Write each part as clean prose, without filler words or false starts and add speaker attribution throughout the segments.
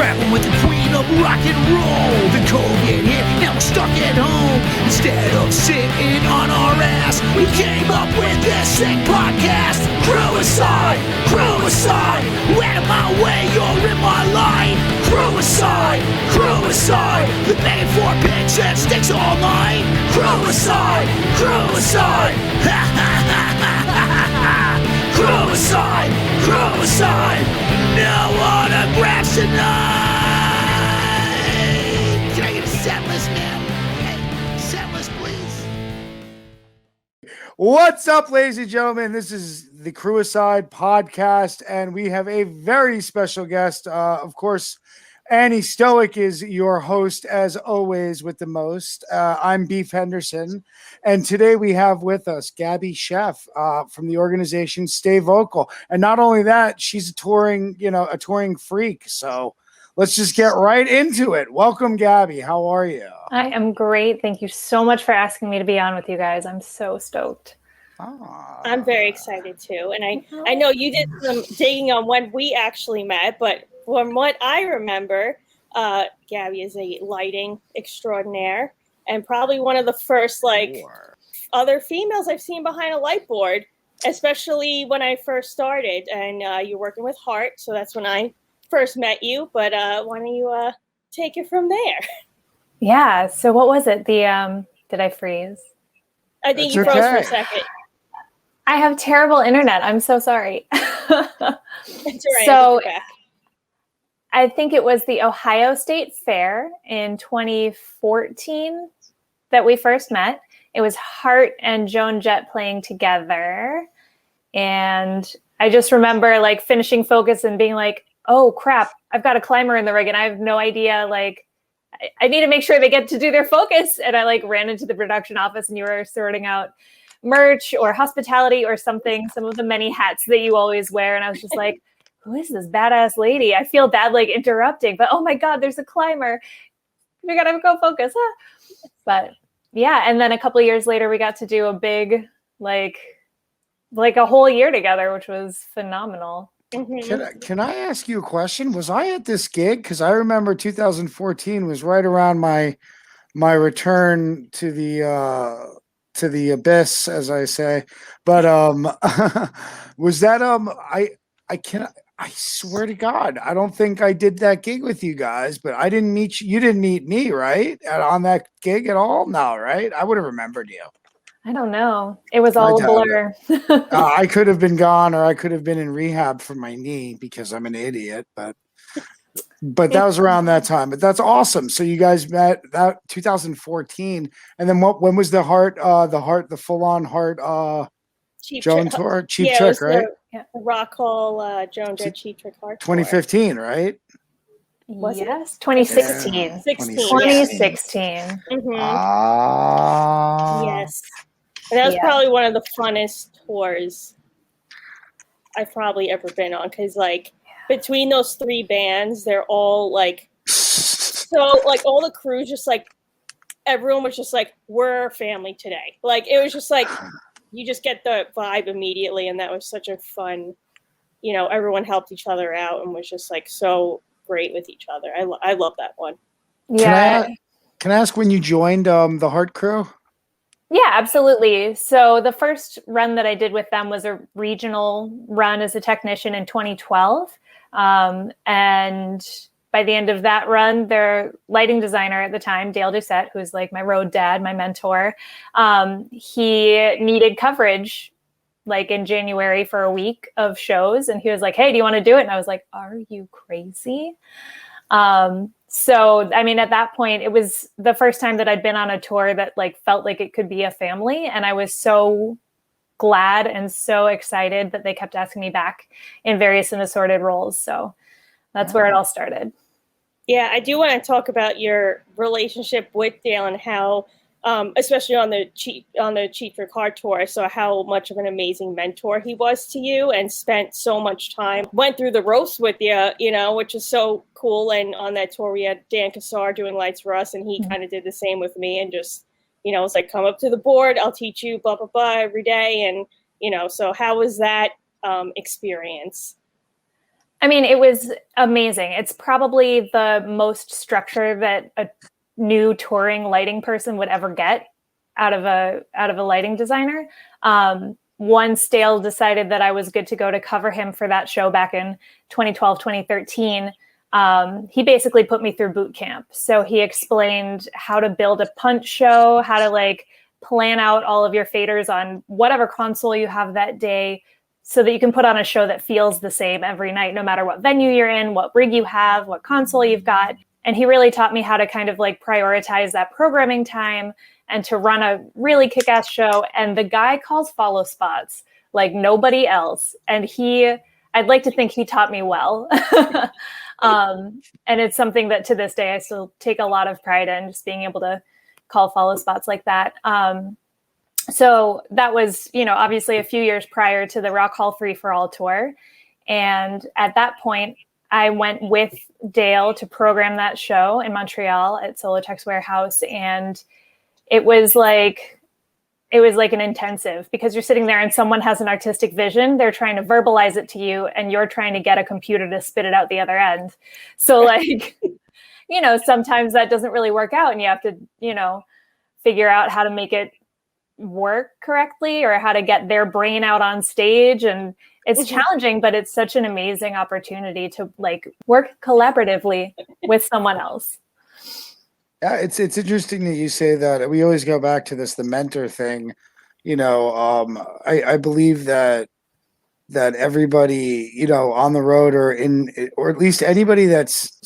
Speaker 1: Traveling with the queen of rock and roll. The COVID hit, now we're stuck at home. Instead of sitting on our ass, we came up with this sick podcast. Crewicide, Crewicide. Out of my way, you're in my line. Crewicide, Crewicide. The main four picks and sticks all night. Crewicide, Crewicide. Ha ha ha ha ha ha. Crewicide, Crewicide. No autographs tonight. Can I get a set list, man? Hey, set list, please.
Speaker 2: What's up, ladies and gentlemen? This is the Crewicide podcast, and we have a very special guest. Of course, Annie Stoic is your host, as always, with the most. I'm Beef Henderson, and today we have with us Gabi Scheff from the organization Stay Vocal. And not only that, she's a touring freak. So let's just get right into it. Welcome, Gabi. How are you?
Speaker 3: I am great. Thank you so much for asking me to be on with you guys. I'm so stoked.
Speaker 4: I'm very excited too. And I know you did some digging on when we actually met, but from what I remember, Gabi is a lighting extraordinaire and probably one of the first other females I've seen behind a light board, especially when I first started. And you're working with Heart, so that's when I first met you. But why don't you take it from there?
Speaker 3: Yeah. So what was it? Did I freeze?
Speaker 4: I think you froze for a second.
Speaker 3: I have terrible internet. I'm so sorry.
Speaker 4: It's all right.
Speaker 3: So I think it was the Ohio State Fair in 2014 that we first met. It was Hart and Joan Jett playing together. And I just remember finishing focus and being like, oh crap, I've got a climber in the rig and I have no idea, I need to make sure they get to do their focus. And I ran into the production office and you were sorting out merch or hospitality or something, some of the many hats that you always wear. And I was just like, who is this badass lady? I feel bad interrupting, but oh my God, there's a climber. We gotta go focus. Huh? But yeah, and then a couple of years later, we got to do a big, a whole year together, which was phenomenal.
Speaker 4: Mm-hmm.
Speaker 2: Can I ask you a question? Was I at this gig? Because I remember 2014 was right around my return to the abyss, as I say. But was that I swear to God, I don't think I did that gig with you guys, but I didn't meet you. You didn't meet me, right? On that gig at all? No, right? I would have rememred you.
Speaker 3: I don't know. It was all a blur.
Speaker 2: I could have been gone, or I could have been in rehab for my knee because I'm an idiot, but that was around that time. But that's awesome. So you guys met that 2014, and then when was the full on Heart Joan tour? Cheap Trick, right?
Speaker 4: The Rock Hall Joan Jett Cheap Trick Heart
Speaker 2: 2015, right?
Speaker 3: Yes, 2016.
Speaker 2: Yeah.
Speaker 3: 2016.
Speaker 4: Mm-hmm.
Speaker 2: Yes.
Speaker 4: And that was probably one of the funnest tours I've probably ever been on, because between those three bands, they're all so all the crews just everyone was just we're family today. It was just you just get the vibe immediately, and that was such a fun, everyone helped each other out and was just so great with each other. I love that one.
Speaker 3: Yeah.
Speaker 2: Can I ask when you joined the Heart crew?
Speaker 3: Yeah, absolutely. So the first run that I did with them was a regional run as a technician in 2012. And by the end of that run, their lighting designer at the time, Dale Doucette, who's my road dad, my mentor, he needed coverage in January for a week of shows. And he was like, hey, do you want to do it? And I was like, are you crazy? So, at that point, it was the first time that I'd been on a tour that felt like it could be a family. And I was so glad and so excited that they kept asking me back in various and assorted roles. So that's where it all started.
Speaker 4: Yeah, I do want to talk about your relationship with Dale and how, especially on the Cheap Trick Heart tour, so how much of an amazing mentor he was to you and spent so much time, went through the ropes with you, which is so cool. And on that tour, we had Dan Cassar doing lights for us, and he kind of did the same with me and just, it's come up to the board, I'll teach you blah, blah, blah every day. And, so how was that experience?
Speaker 3: I mean, it was amazing. It's probably the most structure that a new touring lighting person would ever get out of a lighting designer. Once Dale decided that I was good to go to cover him for that show back in 2012, 2013, he basically put me through boot camp. So he explained how to build a punch show, how to like plan out all of your faders on whatever console you have that day, so that you can put on a show that feels the same every night, no matter what venue you're in, what rig you have, what console you've got. And he really taught me how to kind of like prioritize that programming time and to run a really kick-ass show. And the guy calls follow spots like nobody else. And I'd like to think he taught me well. And it's something that to this day, I still take a lot of pride in, just being able to call follow spots like that. So that was, obviously a few years prior to the Rock Hall Free for All tour. And at that point, I went with Dale to program that show in Montreal at Solotech's warehouse. And it was like an intensive, because you're sitting there and someone has an artistic vision. They're trying to verbalize it to you and you're trying to get a computer to spit it out the other end. So like, sometimes that doesn't really work out and you have to, figure out how to make it work correctly or how to get their brain out on stage. And it's challenging, but it's such an amazing opportunity to like work collaboratively with someone else.
Speaker 2: Yeah, it's interesting that you say that. We always go back to the mentor thing. I believe that everybody, on the road or at least anybody that's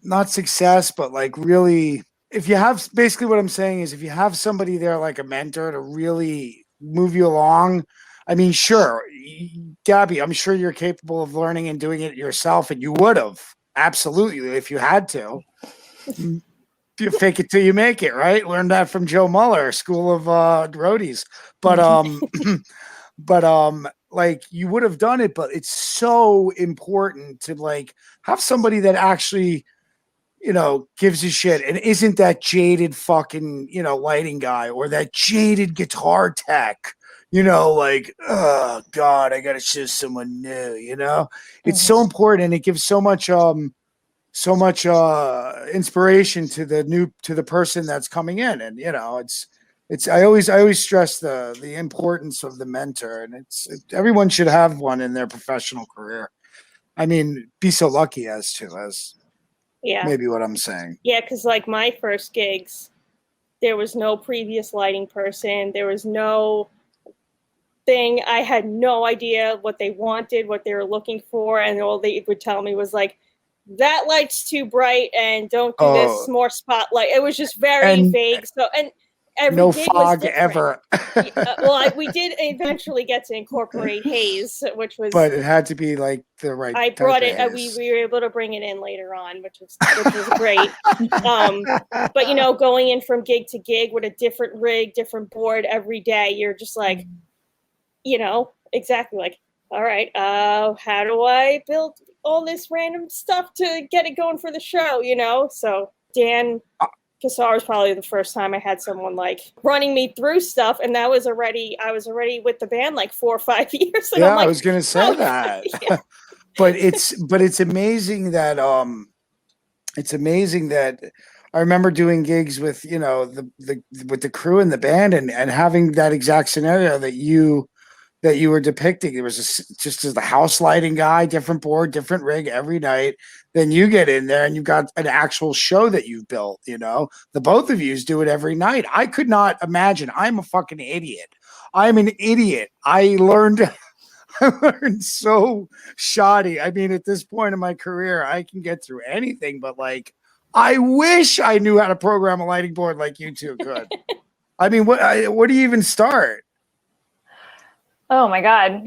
Speaker 2: not success, but like really, if you have, basically what I'm saying is if you have somebody there like a mentor to really move you along, I mean, sure, Gabi, I'm sure you're capable of learning and doing it yourself, and you would have absolutely if you had to. You fake it till you make it, right? Learned that from Joe Muller, School of Roadies. But like you would have done it, but it's so important to like have somebody that actually, gives a shit and isn't that jaded fucking, lighting guy or that jaded guitar tech, like, oh God, I gotta show someone new, It's so important, and it gives so much inspiration to the person that's coming in. And it's I always stress the importance of the mentor, and everyone should have one in their professional career. I mean, be so lucky as maybe what I'm saying.
Speaker 4: Yeah, because like my first gigs, there was no previous lighting person, there was no thing. I had no idea what they wanted, what they were looking for, and all they would tell me was like, that light's too bright and don't do this, more spotlight. It was just very vague. So, and every
Speaker 2: no
Speaker 4: gig
Speaker 2: fog
Speaker 4: was
Speaker 2: ever.
Speaker 4: We did eventually get to incorporate haze, which was,
Speaker 2: but it had to be like the right.
Speaker 4: I brought it. We were able to bring it in later on, which was great. But going in from gig to gig with a different rig, different board every day, you're just like, exactly like, all right, how do I build all this random stuff to get it going for the show, So Dan Cassar was probably the first time I had someone like running me through stuff, and I was already with the band like 4 or 5 years. And
Speaker 2: yeah,
Speaker 4: like,
Speaker 2: I was gonna say that. Yeah. but it's amazing that I remember doing gigs with with the crew and the band and having that exact scenario that you were depicting. It was just as the house lighting guy, different board, different rig every night. Then you get in there and you've got an actual show that you've built, the both of yous do it every night. I could not imagine. I'm a fucking idiot. I'm an idiot. I learned so shoddy. I mean, at this point in my career, I can get through anything, but like, I wish I knew how to program a lighting board like you two could. I mean, where do you even start?
Speaker 3: Oh my God.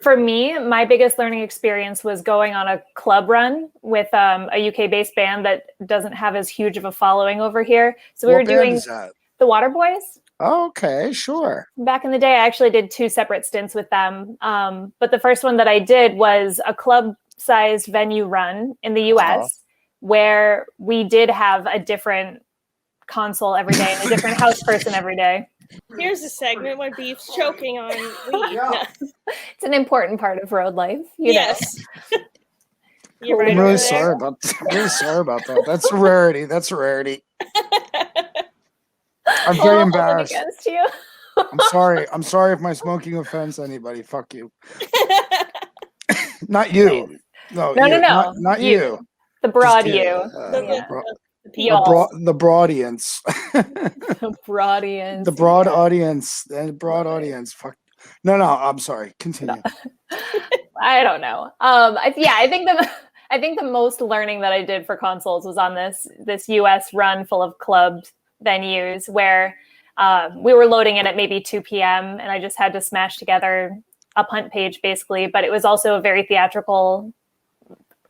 Speaker 3: For me, my biggest learning experience was going on a club run with a UK based band that doesn't have as huge of a following over here. So we were doing the Waterboys.
Speaker 2: Oh, okay, sure.
Speaker 3: Back in the day, I actually did 2 separate stints with them. But the first one that I did was a club sized venue run in the US where we did have a different console every day and a different house person every day.
Speaker 4: Here's a segment when Beef's choking on weed.
Speaker 3: It's an important part of road life. You know.
Speaker 4: You're right
Speaker 2: I'm
Speaker 4: over
Speaker 2: really
Speaker 4: there.
Speaker 2: sorry about that. That's a rarity. That's a rarity. I'm
Speaker 3: I'll
Speaker 2: very
Speaker 3: hold it
Speaker 2: embarrassed.
Speaker 3: against you.
Speaker 2: I'm sorry. I'm sorry if my smoking offends anybody. Fuck you. Not you. No,
Speaker 3: No,
Speaker 2: you.
Speaker 3: no.
Speaker 2: Not
Speaker 3: You.
Speaker 2: you.
Speaker 3: The
Speaker 2: Just
Speaker 3: broad
Speaker 2: kidding.
Speaker 3: you.
Speaker 4: The
Speaker 3: Y'all.
Speaker 2: The broad audience.
Speaker 3: The broadians.
Speaker 2: The broad
Speaker 3: yeah.
Speaker 2: audience. The broad
Speaker 3: Love it.
Speaker 2: audience. Fuck. No, I'm sorry. Continue.
Speaker 3: I don't know. I think the most learning that I did for consoles was on this US run full of club venues where we were loading in at maybe 2 p.m. and I just had to smash together a punt page basically, but it was also a very theatrical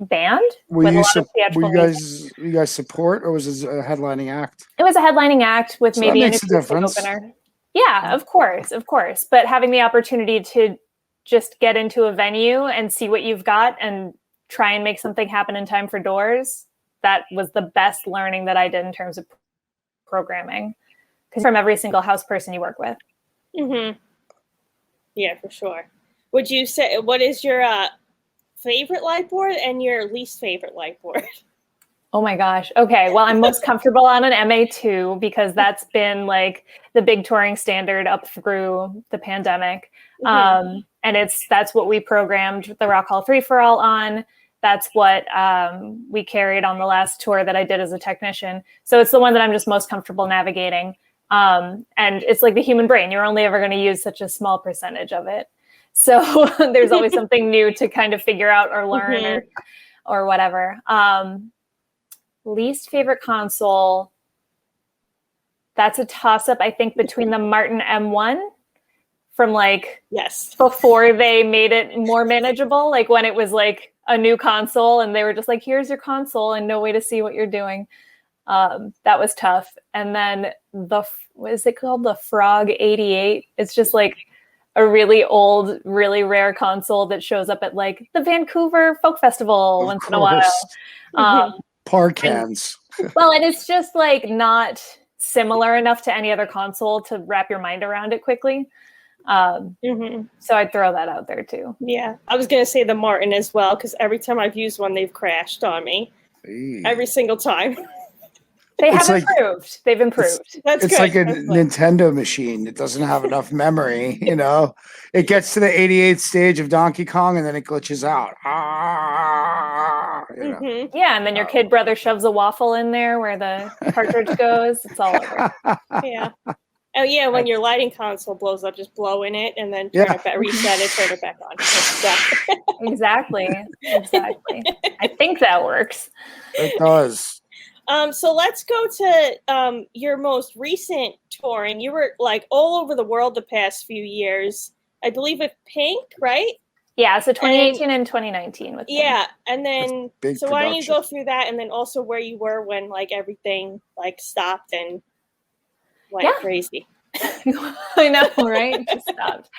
Speaker 3: band
Speaker 2: Were
Speaker 3: with a
Speaker 2: you
Speaker 3: lot of theatrical music.
Speaker 2: you guys support, or was this a headlining act?
Speaker 3: It was a headlining act with
Speaker 2: So that
Speaker 3: maybe an
Speaker 2: makes a
Speaker 3: acoustic
Speaker 2: difference.
Speaker 3: opener. Yeah, of course. But having the opportunity to just get into a venue and see what you've got and try and make something happen in time for doors, that was the best learning that I did in terms of programming. Because from every single house person you work with.
Speaker 4: Mm-hmm. Yeah, for sure. Would you say, what is your favorite light board and your least favorite light board?
Speaker 3: Oh my gosh. Okay. Well, I'm most comfortable on an MA2 because that's been like the big touring standard up through the pandemic.
Speaker 4: Mm-hmm.
Speaker 3: And that's what we programmed the Rock Hall Free for All on. That's what we carried on the last tour that I did as a technician. So it's the one that I'm just most comfortable navigating. And it's like the human brain. You're only ever going to use such a small percentage of it. So there's always something new to kind of figure out or learn
Speaker 4: Mm-hmm.
Speaker 3: or whatever. Least favorite console, that's a toss-up, I think, between the Martin M1 from like
Speaker 4: Yes.
Speaker 3: before they made it more manageable, like when it was like a new console and they were just like, here's your console and no way to see what you're doing. That was tough. And then what is it called? The Frog 88. It's just like a really old, really rare console that shows up at like the Vancouver Folk Festival once in a while.
Speaker 2: Park cans.
Speaker 3: Well, and it's just like not similar enough to any other console to wrap your mind around it quickly. So I'd throw that out there too.
Speaker 4: Yeah, I was gonna say the Martin as well because every time I've used one, they've crashed on me. Every single time.
Speaker 3: They have improved. They've improved.
Speaker 4: That's
Speaker 2: it's
Speaker 4: good.
Speaker 2: like a
Speaker 4: That's good.
Speaker 2: Nintendo machine. It doesn't have enough memory, you know. It gets to the 88th stage of Donkey Kong and then it glitches out. You know.
Speaker 3: Yeah, and then your kid brother shoves a waffle in there where the cartridge goes. It's all over.
Speaker 4: Yeah. Oh yeah, when your lighting console blows up, just blow in it and then turn it back, reset it, turn it back on.
Speaker 3: Exactly. I think that works.
Speaker 2: It does.
Speaker 4: So let's go to your most recent touring. You were like all over the world the past few years. I believe with Pink, right?
Speaker 3: Yeah, so 2018 and 2019 with Pink.
Speaker 4: Yeah, and then so why don't you
Speaker 2: production.
Speaker 4: go through that and then also where you were when like everything like stopped and went crazy.
Speaker 3: I know, right? Just stopped.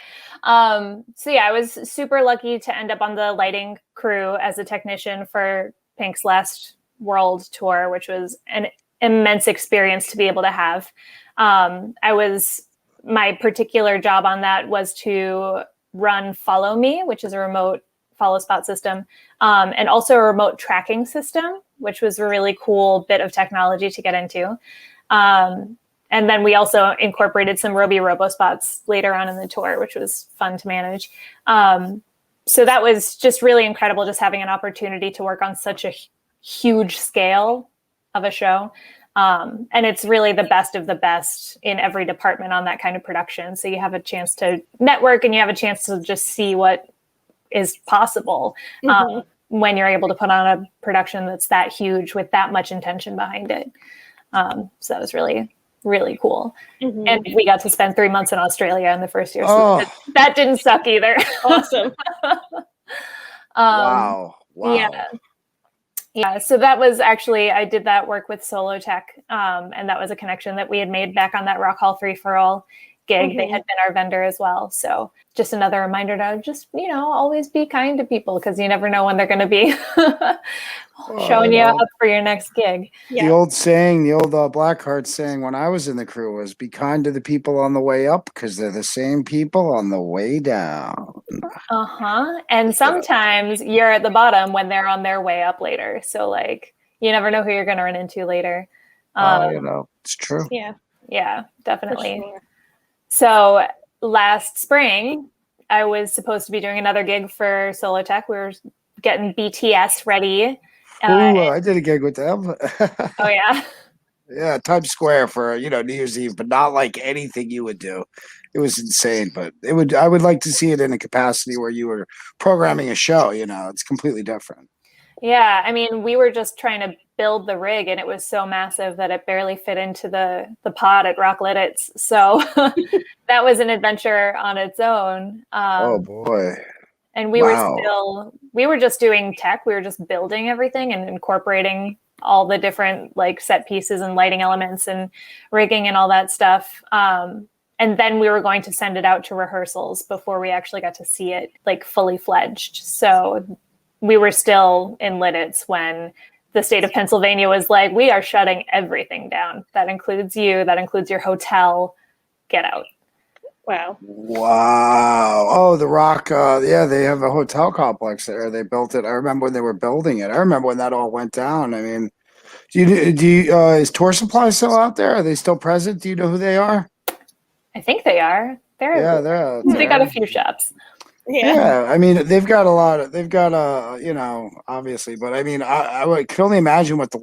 Speaker 3: So yeah, I was super lucky to end up on the lighting crew as a technician for Pink's last world tour, which was an immense experience to be able to have. My particular job on that was to run Follow Me, which is a remote follow spot system, and also a remote tracking system, which was a really cool bit of technology to get into. And then we also incorporated some Roby RoboSpots later on in the tour, which was fun to manage. So that was just really incredible, just having an opportunity to work on such a huge scale of a show. And it's really the best of the best in every department on that kind of production. So you have a chance to network and you have a chance to just see what is possible when you're able to put on a production that's that huge with that much intention behind it. So that was really, really cool. And we got to spend 3 months in Australia in the first year. So that didn't suck either.
Speaker 4: Awesome.
Speaker 2: Wow.
Speaker 3: Yeah. So that was actually, I did that work with Solo Tech. And that was a connection that we had made back on that Rock Hall Free for All. gig. They had been our vendor as well. So just another reminder to just, always be kind to people because you never know when they're going to be showing you up for your next gig.
Speaker 2: The old saying, the old Blackheart saying when I was in the crew was be kind to the people on the way up because they're the same people on the way down.
Speaker 3: And sometimes you're at the bottom when they're on their way up later. So like, you never know who you're going to run into later.
Speaker 2: It's true.
Speaker 3: Yeah, definitely.
Speaker 4: Sure.
Speaker 3: So last spring, I was supposed to be doing another gig for Solo Tech. We were getting BTS ready.
Speaker 2: I did a gig with them.
Speaker 3: Oh, yeah?
Speaker 2: Yeah, Times Square for, New Year's Eve, but not like anything you would do. It was insane, but I would like to see it in a capacity where you were programming a show, it's completely different.
Speaker 3: Yeah, I mean, we were just trying to build the rig and it was so massive that it barely fit into the pod at Rock Lidditz. So that was an adventure on its own.
Speaker 2: Oh boy.
Speaker 3: And we were just doing tech. We were just building everything and incorporating all the different like set pieces and lighting elements and rigging and all that stuff. And then we were going to send it out to rehearsals before we actually got to see it like fully fledged. So we were still in Lidditz when the state of Pennsylvania was like, we are shutting everything down. That includes you. That includes your hotel. Get out.
Speaker 4: Wow.
Speaker 2: Oh, the Rock. They have a hotel complex there. They built it. I remember when they were building it. I remember when that all went down. I mean, is Tour Supply still out there? Are they still present? Do you know who they are?
Speaker 3: I think they are. They got a few shops.
Speaker 2: Yeah. I mean, they've got obviously, but I mean, I can only imagine what the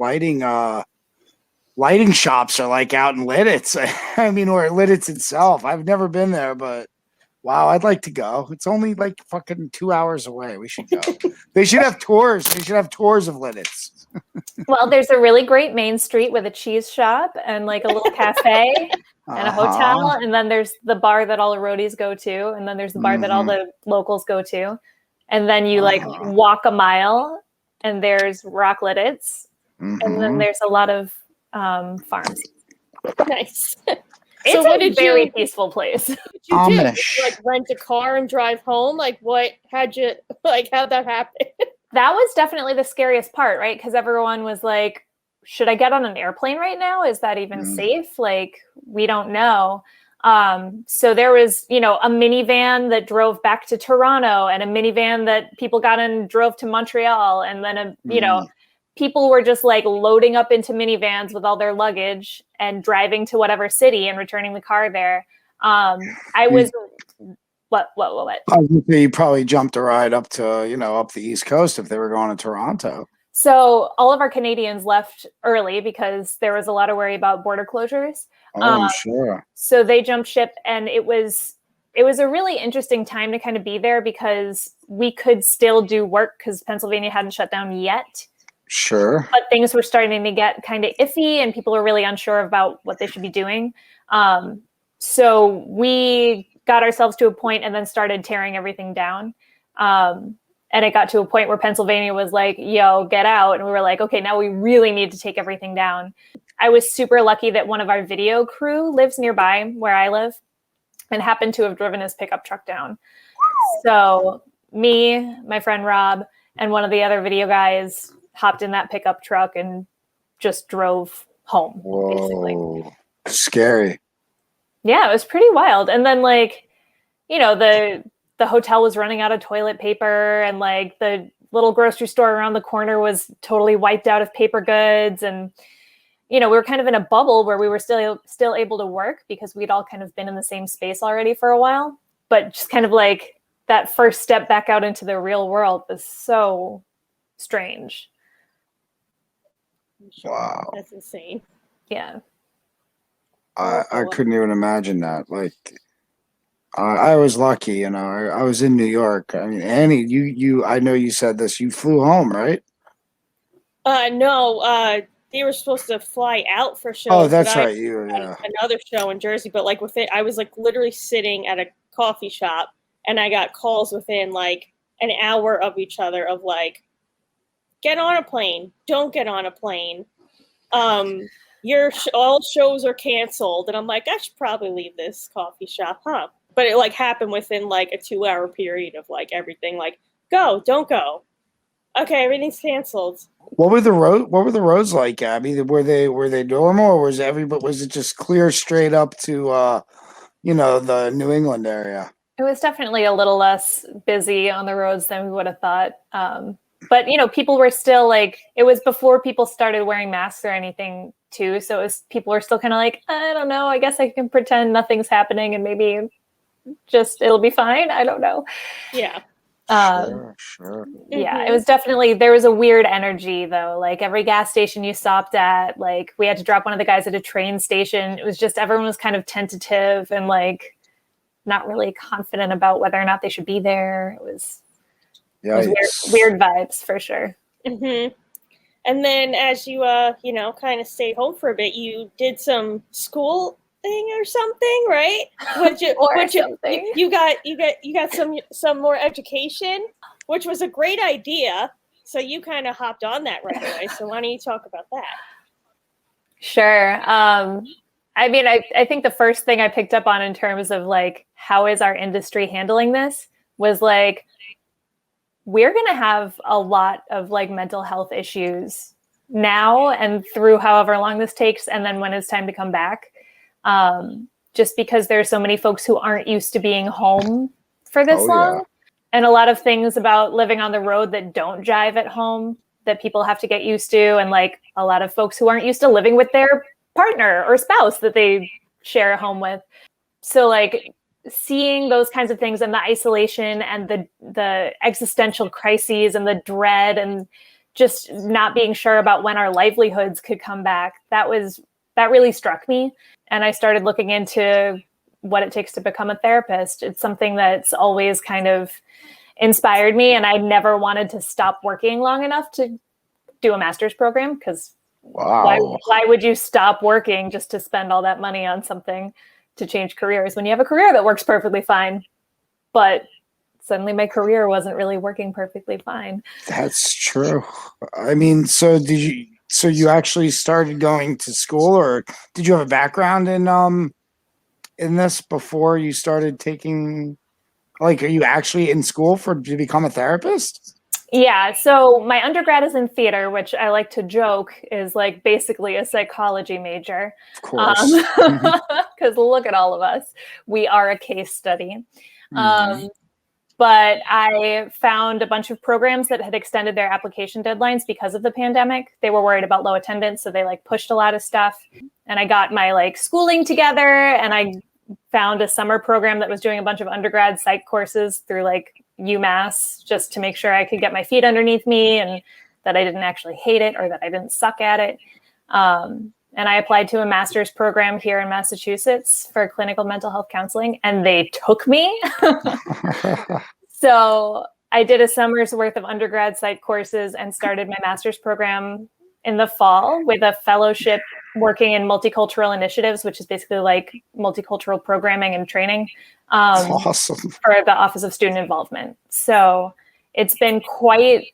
Speaker 2: lighting shops are like out in Lidditz. I mean, or Lidditz itself. I've never been there, but wow, I'd like to go. It's only like fucking 2 hours away. We should go. They should have tours. They should have tours of Lidditz.
Speaker 3: Well, there's a really great main street with a cheese shop and like a little cafe and a hotel. And then there's the bar that all the roadies go to. And then there's the bar that all the locals go to. And then you like walk a mile and there's Rock Lidditz. And then there's a lot of farms.
Speaker 4: Nice.
Speaker 3: It's a very peaceful place.
Speaker 4: What did you do? Did you like rent a car and drive home? Like how'd that happen?
Speaker 3: That was definitely the scariest part, right? Because everyone was like, should I get on an airplane right now? Is that even safe? Like, we don't know. So there was, a minivan that drove back to Toronto and a minivan that people got in and drove to Montreal. And then, people were just like loading up into minivans with all their luggage and driving to whatever city and returning the car there. What?
Speaker 2: I was gonna say you probably jumped a ride up to, up the East Coast if they were going to Toronto.
Speaker 3: So all of our Canadians left early because there was a lot of worry about border closures.
Speaker 2: Oh, sure.
Speaker 3: So they jumped ship, and it was a really interesting time to kind of be there because we could still do work because Pennsylvania hadn't shut down yet.
Speaker 2: Sure.
Speaker 3: But things were starting to get kind of iffy and people were really unsure about what they should be doing. So we got ourselves to a point and then started tearing everything down. And it got to a point where Pennsylvania was like, yo, get out. And we were like, okay, now we really need to take everything down. I was super lucky that one of our video crew lives nearby where I live and happened to have driven his pickup truck down. So me, my friend Rob, and one of the other video guys hopped in that pickup truck and just drove home.
Speaker 2: Whoa.
Speaker 3: Basically.
Speaker 2: Scary.
Speaker 3: Yeah, it was pretty wild. And then the hotel was running out of toilet paper and like the little grocery store around the corner was totally wiped out of paper goods. And, we were kind of in a bubble where we were still able to work because we'd all kind of been in the same space already for a while. But just kind of like that first step back out into the real world was so strange.
Speaker 2: Wow.
Speaker 4: That's insane.
Speaker 3: Yeah.
Speaker 2: I couldn't even imagine that. Like, I was lucky, I was in New York. I mean, Annie, I know you said this. You flew home, right?
Speaker 4: No. They were supposed to fly out for shows.
Speaker 2: Oh, that's right.
Speaker 4: Another show in Jersey, but like I was like literally sitting at a coffee shop, and I got calls within like an hour of each other of like, get on a plane, don't get on a plane. all shows are canceled. And I'm like, I should probably leave this coffee shop, huh? But it like happened within like a 2-hour period of like everything, like go, don't go. Okay, everything's canceled.
Speaker 2: What were the roads like, Gabby? Were they normal, or was it just clear straight up to the New England area?
Speaker 3: It was definitely a little less busy on the roads than we would have thought. But people were still like, it was before people started wearing masks or anything too. So people were still kind of like, I don't know, I guess I can pretend nothing's happening and maybe just it'll be fine. I don't know.
Speaker 4: Yeah.
Speaker 2: Sure.
Speaker 3: Yeah, it was definitely, there was a weird energy though. Like every gas station you stopped at, like we had to drop one of the guys at a train station. It was just, everyone was kind of tentative and like not really confident about whether or not they should be there. It was weird vibes for sure.
Speaker 4: Mm-hmm. And then as you, kind of stayed home for a bit, you did some school thing or something, right? You got some more education, which was a great idea. So you kind of hopped on that right away. So why don't you talk about that?
Speaker 3: Sure. I think the first thing I picked up on in terms of like, how is our industry handling this was like, we're going to have a lot of like mental health issues now and through however long this takes. And then when it's time to come back, just because there's so many folks who aren't used to being home for this long. Yeah. And a lot of things about living on the road that don't jive at home that people have to get used to. And like a lot of folks who aren't used to living with their partner or spouse that they share a home with. So like seeing those kinds of things and the isolation and the existential crises and the dread and just not being sure about when our livelihoods could come back, that really struck me. And I started looking into what it takes to become a therapist. It's something that's always kind of inspired me. And I never wanted to stop working long enough to do a master's program because why would you stop working just to spend all that money on something to change careers when you have a career that works perfectly fine? But suddenly my career wasn't really working perfectly fine.
Speaker 2: That's true. I mean, so you actually started going to school, or did you have a background in this before you started taking, like, are you actually in school to become a therapist?
Speaker 3: Yeah. So my undergrad is in theater, which I like to joke is like basically a psychology major.
Speaker 2: Of course.
Speaker 3: Because look at all of us. We are a case study. Mm-hmm. But I found a bunch of programs that had extended their application deadlines because of the pandemic. They were worried about low attendance, so they like pushed a lot of stuff. And I got my like schooling together, and I found a summer program that was doing a bunch of undergrad psych courses through like UMass, just to make sure I could get my feet underneath me and that I didn't actually hate it or that I didn't suck at it. And I applied to a master's program here in Massachusetts for clinical mental health counseling, and they took me. So I did a summer's worth of undergrad psych courses and started my master's program in the fall with a fellowship working in multicultural initiatives, which is basically like multicultural programming and training.
Speaker 2: Awesome.
Speaker 3: For the Office of Student Involvement. So it's been quite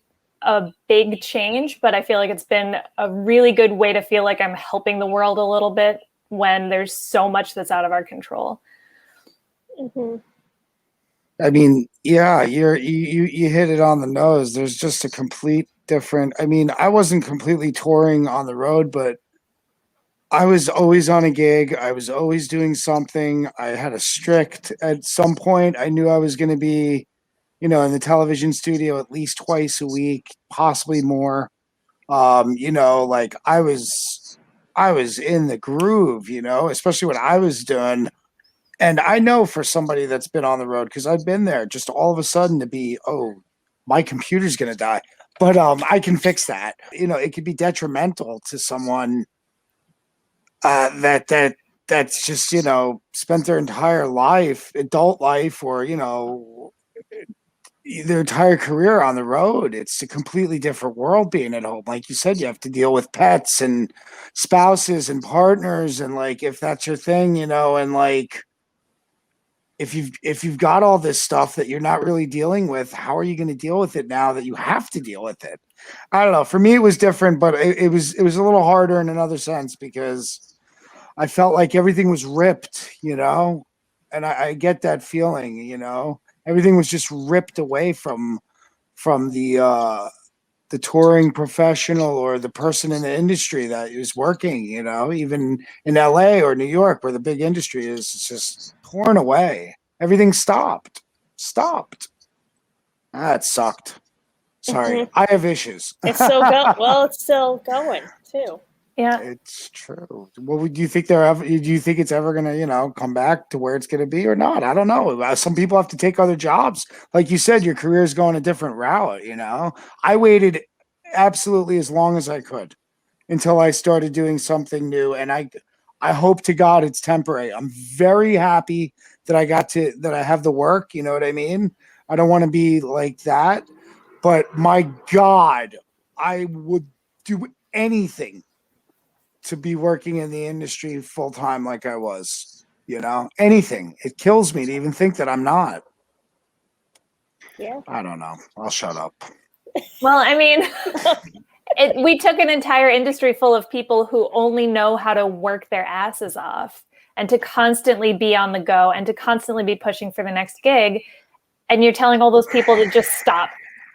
Speaker 3: a big change, but I feel like it's been a really good way to feel like I'm helping the world a little bit when there's so much that's out of our control.
Speaker 4: Mm-hmm.
Speaker 2: I mean, yeah, you hit it on the nose. There's just a complete different. I mean, I wasn't completely touring on the road, but I was always on a gig. I was always doing something. I had a strict, at some point, I knew I was going to be, in the television studio at least twice a week, possibly more. Like I was in the groove, especially what I was doing. And I know for somebody that's been on the road, because I've been there, just all of a sudden to be, oh, my computer's going to die. But I can fix that. It could be detrimental to someone that's just, spent their entire life, adult life, or, their entire career on the road. It's a completely different world being at home. Like you said, you have to deal with pets and spouses and partners. And like, if that's your thing, and like, if you've got all this stuff that you're not really dealing with, how are you going to deal with it now that you have to deal with it? I don't know. For me, it was different, but it was a little harder in another sense because I felt like everything was ripped, and I get that feeling, everything was just ripped away from the touring professional or the person in the industry that is working, even in LA or New York where the big industry is, it's just torn away. Everything stopped. It sucked. Sorry.
Speaker 4: Mhm.
Speaker 2: I have issues.
Speaker 4: It's still going too.
Speaker 3: Yeah.
Speaker 2: It's true. Well, do you think do you think it's ever gonna, come back to where it's gonna be or not? I don't know. Some people have to take other jobs. Like you said, your career is going a different route, I waited absolutely as long as I could until I started doing something new. And I hope to God it's temporary. I'm very happy that that I have the work, you know what I mean? I don't want to be like that, but my God, I would do anything to be working in the industry full time like I was, anything. It kills me to even think that I'm not.
Speaker 4: Yeah.
Speaker 2: I don't know. I'll shut up.
Speaker 3: Well, I mean, we took an entire industry full of people who only know how to work their asses off and to constantly be on the go and to constantly be pushing for the next gig. And you're telling all those people to just stop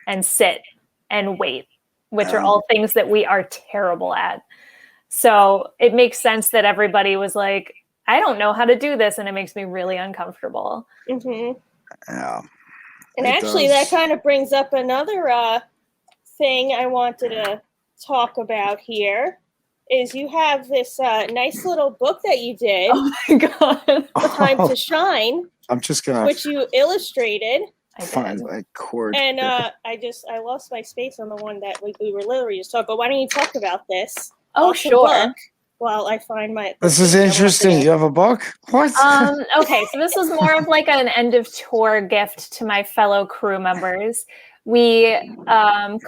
Speaker 3: and sit and wait, which are all things that we are terrible at. So it makes sense that everybody was like, I don't know how to do this. And it makes me really uncomfortable.
Speaker 4: Mm-hmm.
Speaker 2: Yeah.
Speaker 4: And actually, that kind of brings up another thing I wanted to talk about here. Is you have this nice little book that you did.
Speaker 3: Oh my God.
Speaker 4: Time to Shine.
Speaker 2: I'm just gonna
Speaker 4: which you illustrated.
Speaker 2: Find my cord.
Speaker 4: And I lost my space on the one that we were literally just talking. But why don't you talk about this?
Speaker 3: Oh,
Speaker 4: awesome
Speaker 3: sure.
Speaker 4: book while I find my.
Speaker 2: This is interesting. You have a book? What?
Speaker 3: Okay, so this was more of like an end of tour gift to my fellow crew members. We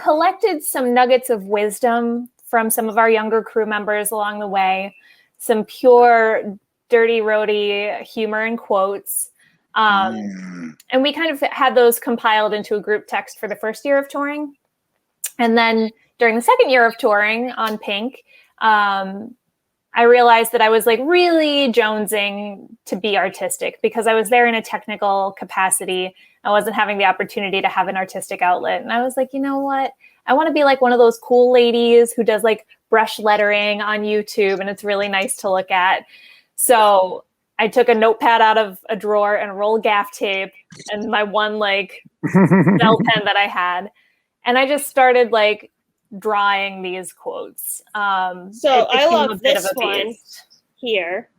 Speaker 3: collected some nuggets of wisdom from some of our younger crew members along the way, some pure dirty roadie humor and quotes. And we kind of had those compiled into a group text for the first year of touring. And then during the second year of touring on Pink, I realized that I was like really jonesing to be artistic because I was there in a technical capacity. I wasn't having the opportunity to have an artistic outlet. And I was like, you know what? I want to be like one of those cool ladies who does like brush lettering on YouTube and it's really nice to look at. So I took a notepad out of a drawer and a roll of gaff tape and my one like gel pen that I had. And I just started like drawing these quotes.
Speaker 4: So I love this one here.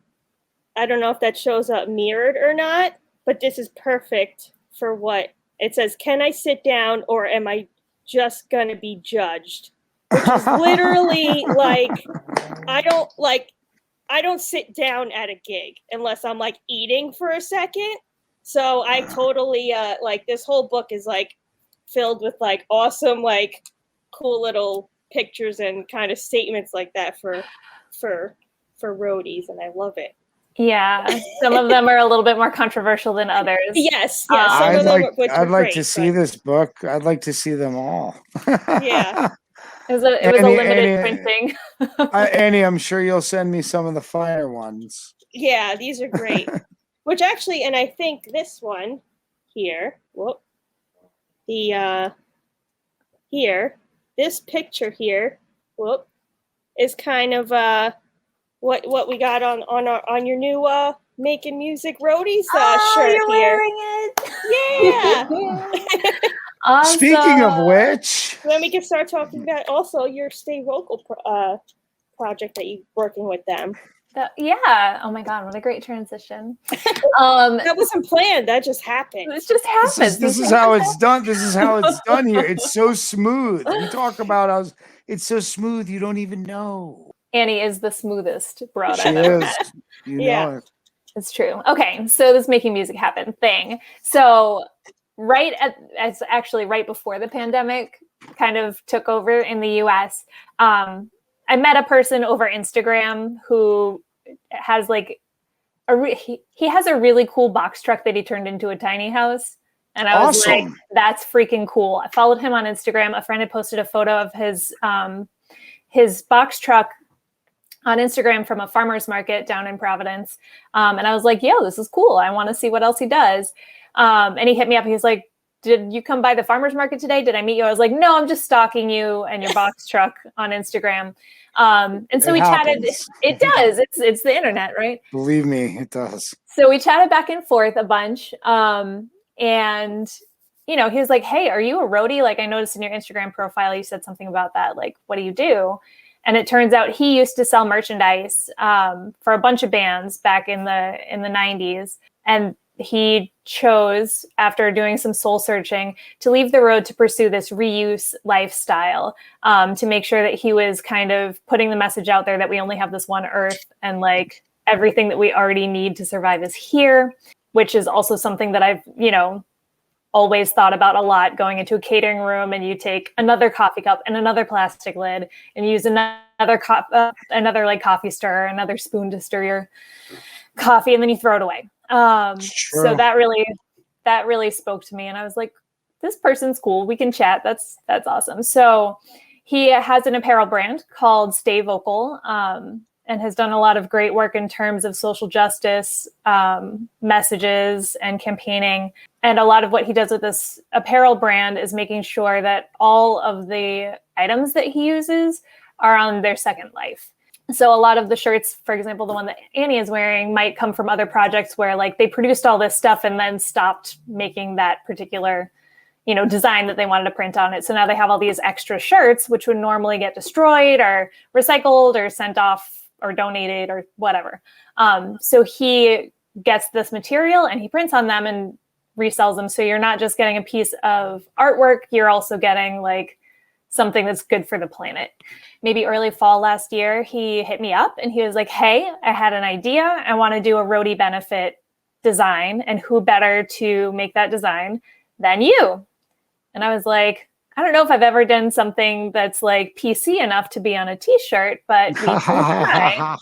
Speaker 4: I don't know if that shows up mirrored or not, but this is perfect for what it says. Can I sit down or am I just going to be judged? Which is literally like, I don't sit down at a gig unless I'm like eating for a second. So I totally like this whole book is like filled with like awesome, like cool little pictures and kind of statements like that for roadies. And I love it.
Speaker 3: Yeah. Some of them are a little bit more controversial than others.
Speaker 4: Yes. Some of them,
Speaker 2: I'd like to see this book. I'd like to see them all.
Speaker 4: Yeah.
Speaker 3: It was a limited printing.
Speaker 2: Annie, I'm sure you'll send me some of the finer ones.
Speaker 4: Yeah, these are great. Which actually, and I think this one here, this picture here, is kind of what we got on your new Making Music Roadies shirt
Speaker 3: you're
Speaker 4: here.
Speaker 3: wearing it.
Speaker 4: Yeah.
Speaker 3: Awesome.
Speaker 2: Speaking of which,
Speaker 4: then we can start talking about also your Stay Vocal project that you're working with them.
Speaker 3: Yeah. Oh my God, what a great transition.
Speaker 4: That wasn't planned. That just happened.
Speaker 3: It just happens.
Speaker 2: This is how it's done. This is how it's done here. It's so smooth. We talk about it's so smooth. You don't even know.
Speaker 3: Annie is the smoothest broad.
Speaker 2: She is. You know it.
Speaker 3: It's true. Okay, so this Making Music Happen thing. So right before the pandemic kind of took over in the US, I met a person over Instagram who has like he has a really cool box truck that he turned into a tiny house. And I was like,
Speaker 2: Awesome.
Speaker 3: that's freaking cool. I followed him on Instagram. A friend had posted a photo of his box truck on Instagram from a farmer's market down in Providence. And I was like, yo, this is cool. I want to see what else he does. And he hit me up. He was like, did you come by the farmer's market today? Did I meet you? I was like, no, I'm just stalking you and your box truck on Instagram. And so we chatted. It does. It's the internet, right?
Speaker 2: Believe me, it does.
Speaker 3: So we chatted back and forth a bunch. And, he was like, hey, are you a roadie? Like, I noticed in your Instagram profile, you said something about that. Like, what do you do? And it turns out he used to sell merchandise for a bunch of bands back in the 90s. And he chose, after doing some soul searching, to leave the road to pursue this reuse lifestyle, to make sure that he was kind of putting the message out there that we only have this one earth, and like everything that we already need to survive is here, which is also something that I've, always thought about a lot, going into a catering room and you take another coffee cup and another plastic lid and use another like coffee stirrer, another spoon to stir your coffee, and then you throw it away. So that really spoke to me, and I was like, this person's cool. We can chat. That's awesome. So he has an apparel brand called Stay Vocal, and has done a lot of great work in terms of social justice messages and campaigning. And a lot of what he does with this apparel brand is making sure that all of the items that he uses are on their second life. So a lot of the shirts, for example, the one that Annie is wearing, might come from other projects where like they produced all this stuff and then stopped making that particular, design that they wanted to print on it. So now they have all these extra shirts, which would normally get destroyed or recycled or sent off or donated or whatever. So he gets this material and he prints on them and resells them. So you're not just getting a piece of artwork, you're also getting like something that's good for the planet. Maybe early fall last year, he hit me up and he was like, hey, I had an idea. I want to do a roadie benefit design, and who better to make that design than you? And I was like, I don't know if I've ever done something that's like PC enough to be on a t-shirt, but we can try.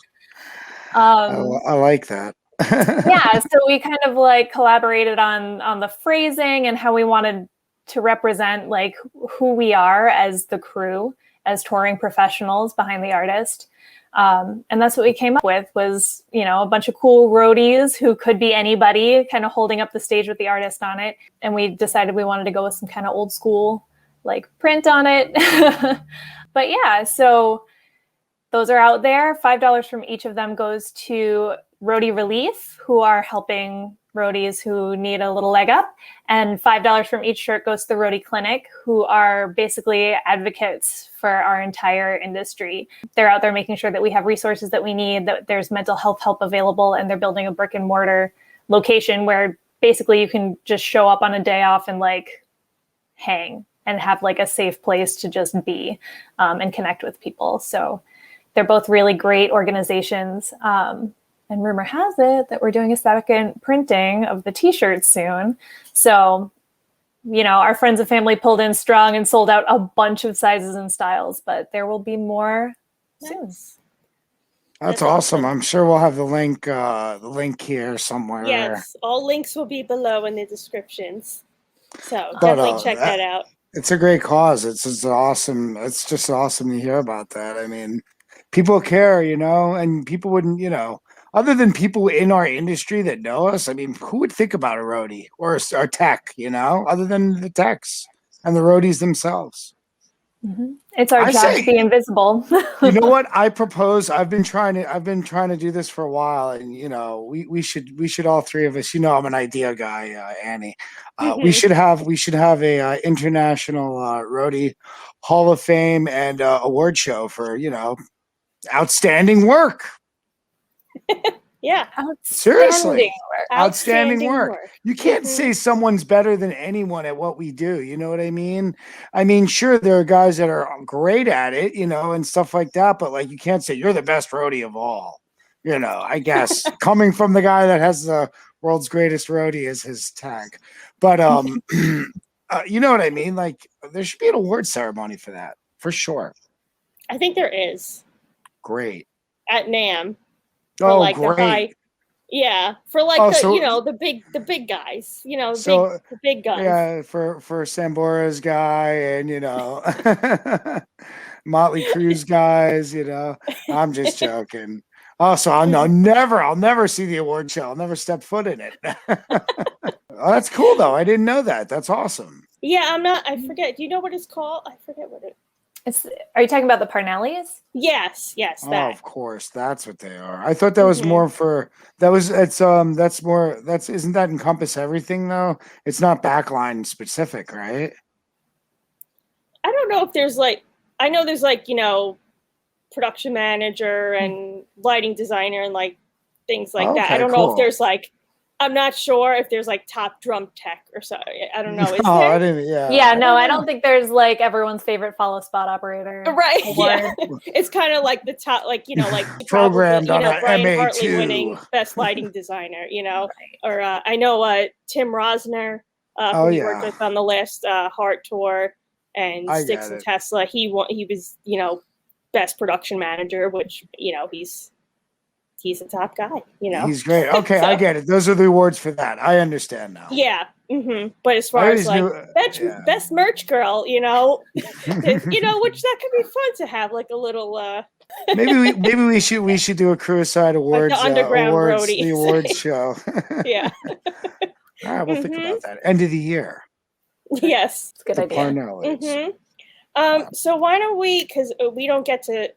Speaker 2: I like that.
Speaker 3: Yeah, so we kind of like collaborated on the phrasing and how we wanted to represent like who we are as the crew, as touring professionals behind the artist. And that's what we came up with was, a bunch of cool roadies who could be anybody kind of holding up the stage with the artist on it. And we decided we wanted to go with some kind of old school like print on it. But yeah, so those are out there. $5 from each of them goes to Roadie Relief, who are helping roadies who need a little leg up. And $5 from each shirt goes to the Roadie Clinic, who are basically advocates for our entire industry. They're out there making sure that we have resources that we need, that there's mental health help available, and they're building a brick and mortar location where basically you can just show up on a day off and like hang and have like a safe place to just be and connect with people. So they're both really great organizations. And rumor has it that we're doing a second printing of the t-shirts soon. So, our friends and family pulled in strong and sold out a bunch of sizes and styles, but there will be more soon.
Speaker 2: That's awesome. I'm sure we'll have the link here somewhere.
Speaker 4: Yes, all links will be below in the descriptions. So definitely check that out.
Speaker 2: It's a great cause. It's just awesome. It's just awesome to hear about that. I mean, people care, and people wouldn't, other than people in our industry that know us, I mean, who would think about a roadie or a tech, other than the techs and the roadies themselves?
Speaker 3: Mm-hmm. It's our job to be invisible.
Speaker 2: You know what? I propose. I've been trying to do this for a while, and we should all three of us. I'm an idea guy, Annie. We should have a international roadie Hall of Fame and award show for outstanding work.
Speaker 4: Yeah.
Speaker 2: Seriously. Outstanding work. You can't say someone's better than anyone at what we do. You know what I mean? I mean, sure, there are guys that are great at it, and stuff like that, but like you can't say you're the best roadie of all. I guess coming from the guy that has the world's greatest roadie as his tag. But you know what I mean? Like there should be an award ceremony for that, for sure.
Speaker 4: I think there is.
Speaker 2: Great.
Speaker 4: At NAMM.
Speaker 2: Oh, great.
Speaker 4: Yeah, for like
Speaker 2: Oh,
Speaker 4: the
Speaker 2: so-
Speaker 4: the big guys,
Speaker 2: So,
Speaker 4: the big guns.
Speaker 2: yeah, for Sambora's guy and Motley Crue's guys, I'm just joking. Oh, so I'll never see the award show. I'll never step foot in it. Oh, that's cool though. I didn't know that. That's awesome.
Speaker 4: Yeah, I forget. Do you know what it's called? I forget what it.
Speaker 3: Are you talking about the Parnellis?
Speaker 4: Yes,
Speaker 2: Oh,
Speaker 4: that.
Speaker 2: of course, that's what they are. I thought that was more for isn't that encompass everything though? It's not backline specific, right?
Speaker 4: I don't know if there's I know there's production manager and lighting designer and things like that. I don't know if there's I'm not sure if there's top drum tech or so. I don't know. Is there?
Speaker 2: I didn't. Yeah.
Speaker 3: Yeah, no, I don't think there's everyone's favorite follow spot operator.
Speaker 4: Right.
Speaker 3: award.
Speaker 4: Yeah. It's kind of like the top,
Speaker 2: Programmed on
Speaker 4: Brian
Speaker 2: MA2.
Speaker 4: Hartley winning best lighting designer.
Speaker 3: Right.
Speaker 4: Or I know Tim Rosner, who we worked with on the last Heart tour, and Sticks and Tesla. He was best production manager, which he's a top guy.
Speaker 2: He's great. Okay, so, I get it. Those are the awards for that. I understand now.
Speaker 4: Yeah. But as far as best merch girl, which that could be fun to have a little.
Speaker 2: maybe we should do a Crewicide awards
Speaker 4: the underground roadies.
Speaker 2: The awards show.
Speaker 4: Yeah.
Speaker 2: All right, we'll think about that. End of the year.
Speaker 4: Yes,
Speaker 3: it's a good idea.
Speaker 2: Parnellis.
Speaker 4: So why don't we? Because we don't get to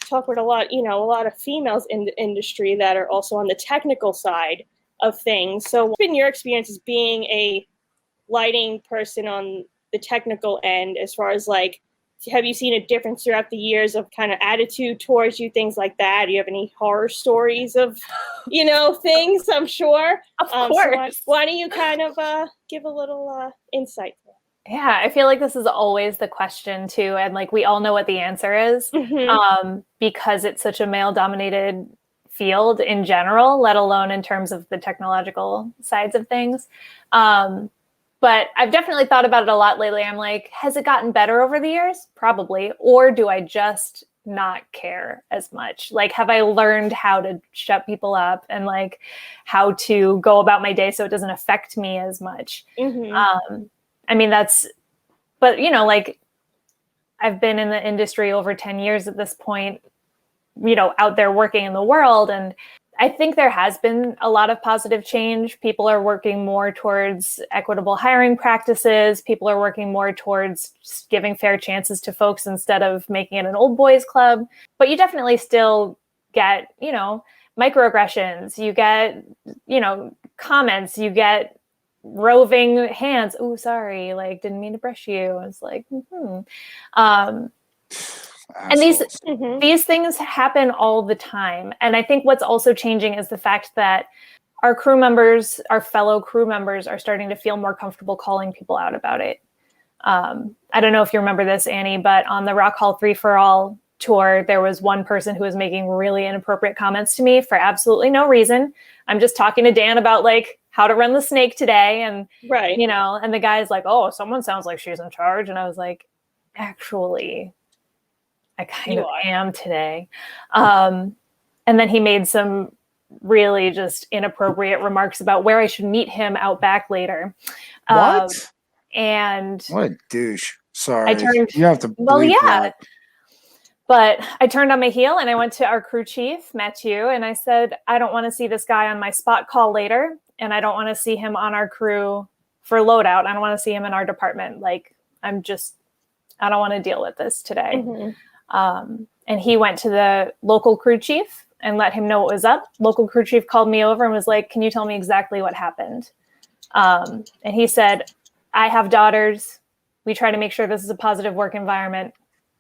Speaker 4: talk with a lot of females in the industry that are also on the technical side of things. So what's been your experience as being a lighting person on the technical end, as far as have you seen a difference throughout the years of kind of attitude towards you, things like that? Do you have any horror stories of, things? I'm sure.
Speaker 3: Of course.
Speaker 4: So why don't you kind of give a little insight?
Speaker 3: Yeah, I feel like this is always the question too, and we all know what the answer is, because it's such a male-dominated field in general, let alone in terms of the technological sides of things. But I've definitely thought about it a lot lately. I'm like, has it gotten better over the years? Probably. Or do I just not care as much? Have I learned how to shut people up and how to go about my day so it doesn't affect me as much? I mean, but I've been in the industry over 10 years at this point, out there working in the world. And I think there has been a lot of positive change. People are working more towards equitable hiring practices. People are working more towards giving fair chances to folks instead of making it an old boys club. But you definitely still get, microaggressions. You get, comments. You get roving hands. Oh, sorry. Didn't mean to brush you. It's and these things happen all the time. And I think what's also changing is the fact that our fellow crew members are starting to feel more comfortable calling people out about it. I don't know if you remember this, Annie, but on the Rock Hall 3 for All tour, there was one person who was making really inappropriate comments to me for absolutely no reason. I'm just talking to Dan about how to run the snake today. And,
Speaker 4: right.
Speaker 3: And the guy's like, oh, someone sounds like she's in charge. And I was like, actually, I kind of am today. And then he made some really just inappropriate remarks about where I should meet him out back later.
Speaker 2: What?
Speaker 3: And
Speaker 2: what a douche. Sorry.
Speaker 3: You
Speaker 2: have to.
Speaker 3: Well, yeah.
Speaker 2: That.
Speaker 3: But I turned on my heel and I went to our crew chief, Matthew, and I said, I don't want to see this guy on my spot call later. And I don't want to see him on our crew for loadout. I don't want to see him in our department. I don't want to deal with this today. And he went to the local crew chief and let him know what was up. Local crew chief called me over and was like, can you tell me exactly what happened? And he said, I have daughters. We try to make sure this is a positive work environment.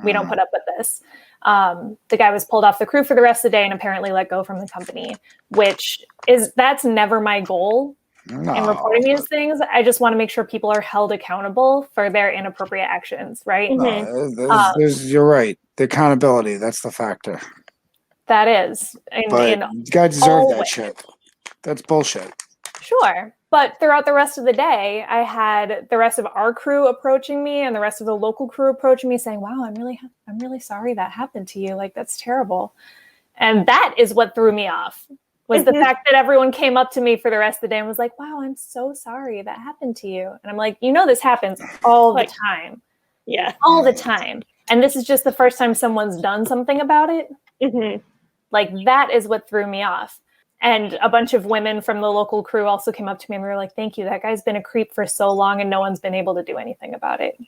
Speaker 3: We don't put up with this. The guy was pulled off the crew for the rest of the day and apparently let go from the company, that's never my goal in reporting these things. I just want to make sure people are held accountable for their inappropriate actions, right?
Speaker 2: You're right. The accountability, that's the factor.
Speaker 3: That is.
Speaker 2: But you guys deserve that shit. That's bullshit.
Speaker 3: Sure. But throughout the rest of the day, I had the rest of our crew approaching me and the rest of the local crew approaching me saying, wow, I'm really sorry that happened to you. That's terrible. And that is what threw me off. was the fact that everyone came up to me for the rest of the day and was like, wow, I'm so sorry that happened to you. And I'm like, this happens all the time.
Speaker 4: Yeah.
Speaker 3: All the time. And this is just the first time someone's done something about it.
Speaker 4: Mm-hmm.
Speaker 3: Like, that is what threw me off. And a bunch of women from the local crew also came up to me and were like, thank you. That guy's been a creep for so long and no one's been able to do anything about it.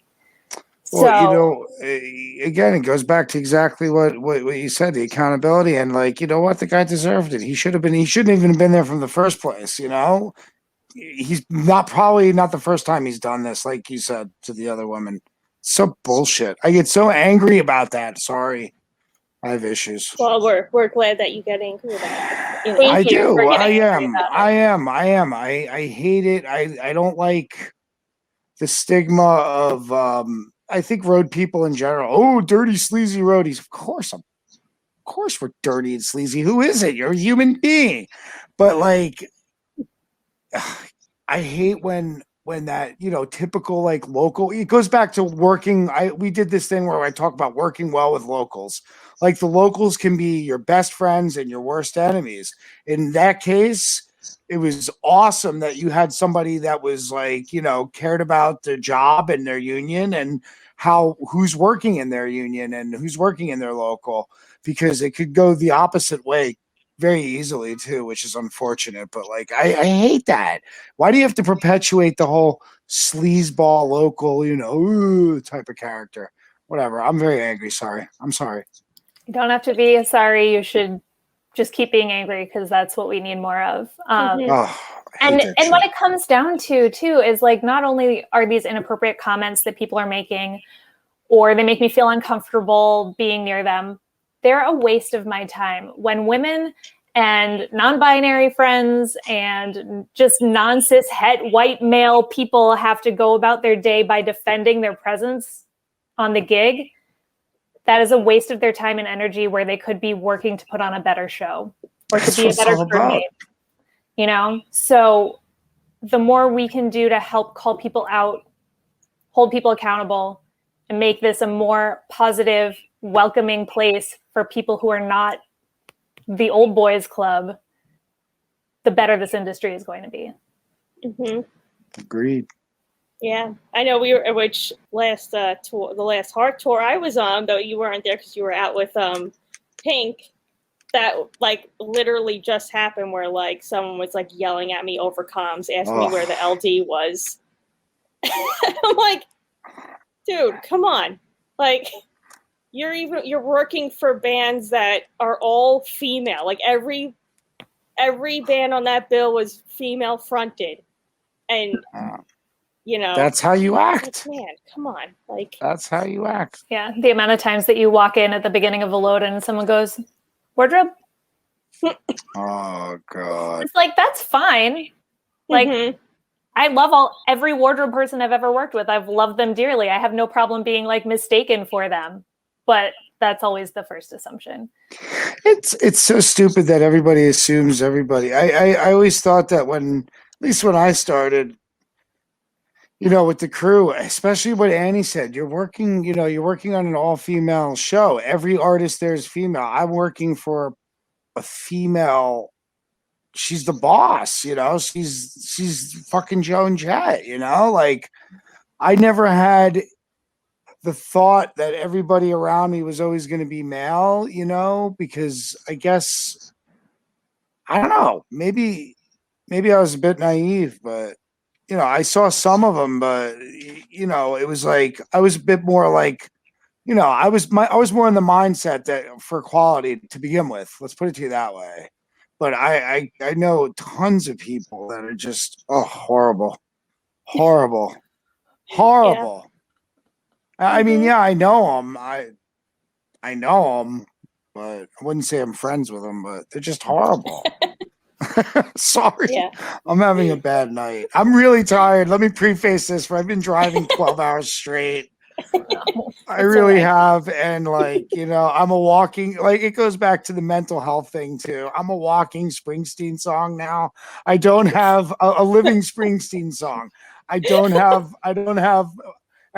Speaker 2: Well, again, it goes back to exactly what you said, the accountability, and like, you know what, the guy deserved it. He shouldn't even have been there from the first place. He's probably not the first time he's done this, like you said to the other women. So bullshit. I get so angry about that. Sorry, I have issues.
Speaker 4: Well, we're glad that you get angry about it.
Speaker 2: I do. I am. I hate it. I don't like the stigma of I think road people in general. Oh, dirty, sleazy roadies. Of course we're dirty and sleazy. Who is it? You're a human being. But like, I hate when that, typical like local, it goes back to working. We did this thing where I talk about working well with locals. Like, the locals can be your best friends and your worst enemies. In that case, it was awesome that you had somebody that was like, cared about their job and their union and who's working in their union and who's working in their local, because it could go the opposite way very easily too, which is unfortunate. But like, I hate that. Why do you have to perpetuate the whole sleazeball local, type of character? Whatever. I'm very angry. Sorry. I'm sorry.
Speaker 3: You don't have to be sorry. You should just keep being angry, because that's what we need more of. And what it comes down to too is like, not only are these inappropriate comments that people are making, or they make me feel uncomfortable being near them, they're a waste of my time. When women and non-binary friends and just non-cis het white male people have to go about their day by defending their presence on the gig, that is a waste of their time and energy, where they could be working to put on a better show or to be a better crewmate. So the more we can do to help call people out, hold people accountable, and make this a more positive, welcoming place for people who are not the old boys club, the better this industry is going to be.
Speaker 4: Mm-hmm.
Speaker 2: Agreed.
Speaker 4: Yeah, I know the last Heart tour I was on, though you weren't there because you were out with Pink. That like literally just happened, where like someone was like yelling at me over comms, asking me where the LD was. I'm like, dude, come on! Like, you're working for bands that are all female. Like every band on that bill was female fronted, and
Speaker 2: that's how you act.
Speaker 4: Like, man, come on, like
Speaker 2: that's how you act.
Speaker 3: Yeah, the amount of times that you walk in at the beginning of a load and someone goes, wardrobe?
Speaker 2: Oh god.
Speaker 3: It's like, that's fine. Like, I love every wardrobe person I've ever worked with. I've loved them dearly. I have no problem being like mistaken for them. But that's always the first assumption.
Speaker 2: It's so stupid that everybody assumes everybody. I always thought that at least when I started, with the crew, especially what Annie said, you're working on an all-female show. Every artist there is female. I'm working for a female. She's the boss, she's fucking Joan Jett, like, I never had the thought that everybody around me was always going to be male, because I guess, I don't know, maybe I was a bit naive, but I saw some of them, but it was like, I was a bit more like, I was more in the mindset that for quality to begin with. Let's put it to you that way. But I know tons of people that are just horrible. Yeah. I mean, yeah, I know them. I know them, but I wouldn't say I'm friends with them. But they're just horrible. Sorry, I'm having a bad night. I'm really tired. Let me preface this. I've been driving 12 hours straight. I really have. And like, I'm a walking, like, it goes back to the mental health thing too. I'm a walking Springsteen song now. I don't have a living Springsteen song. I don't have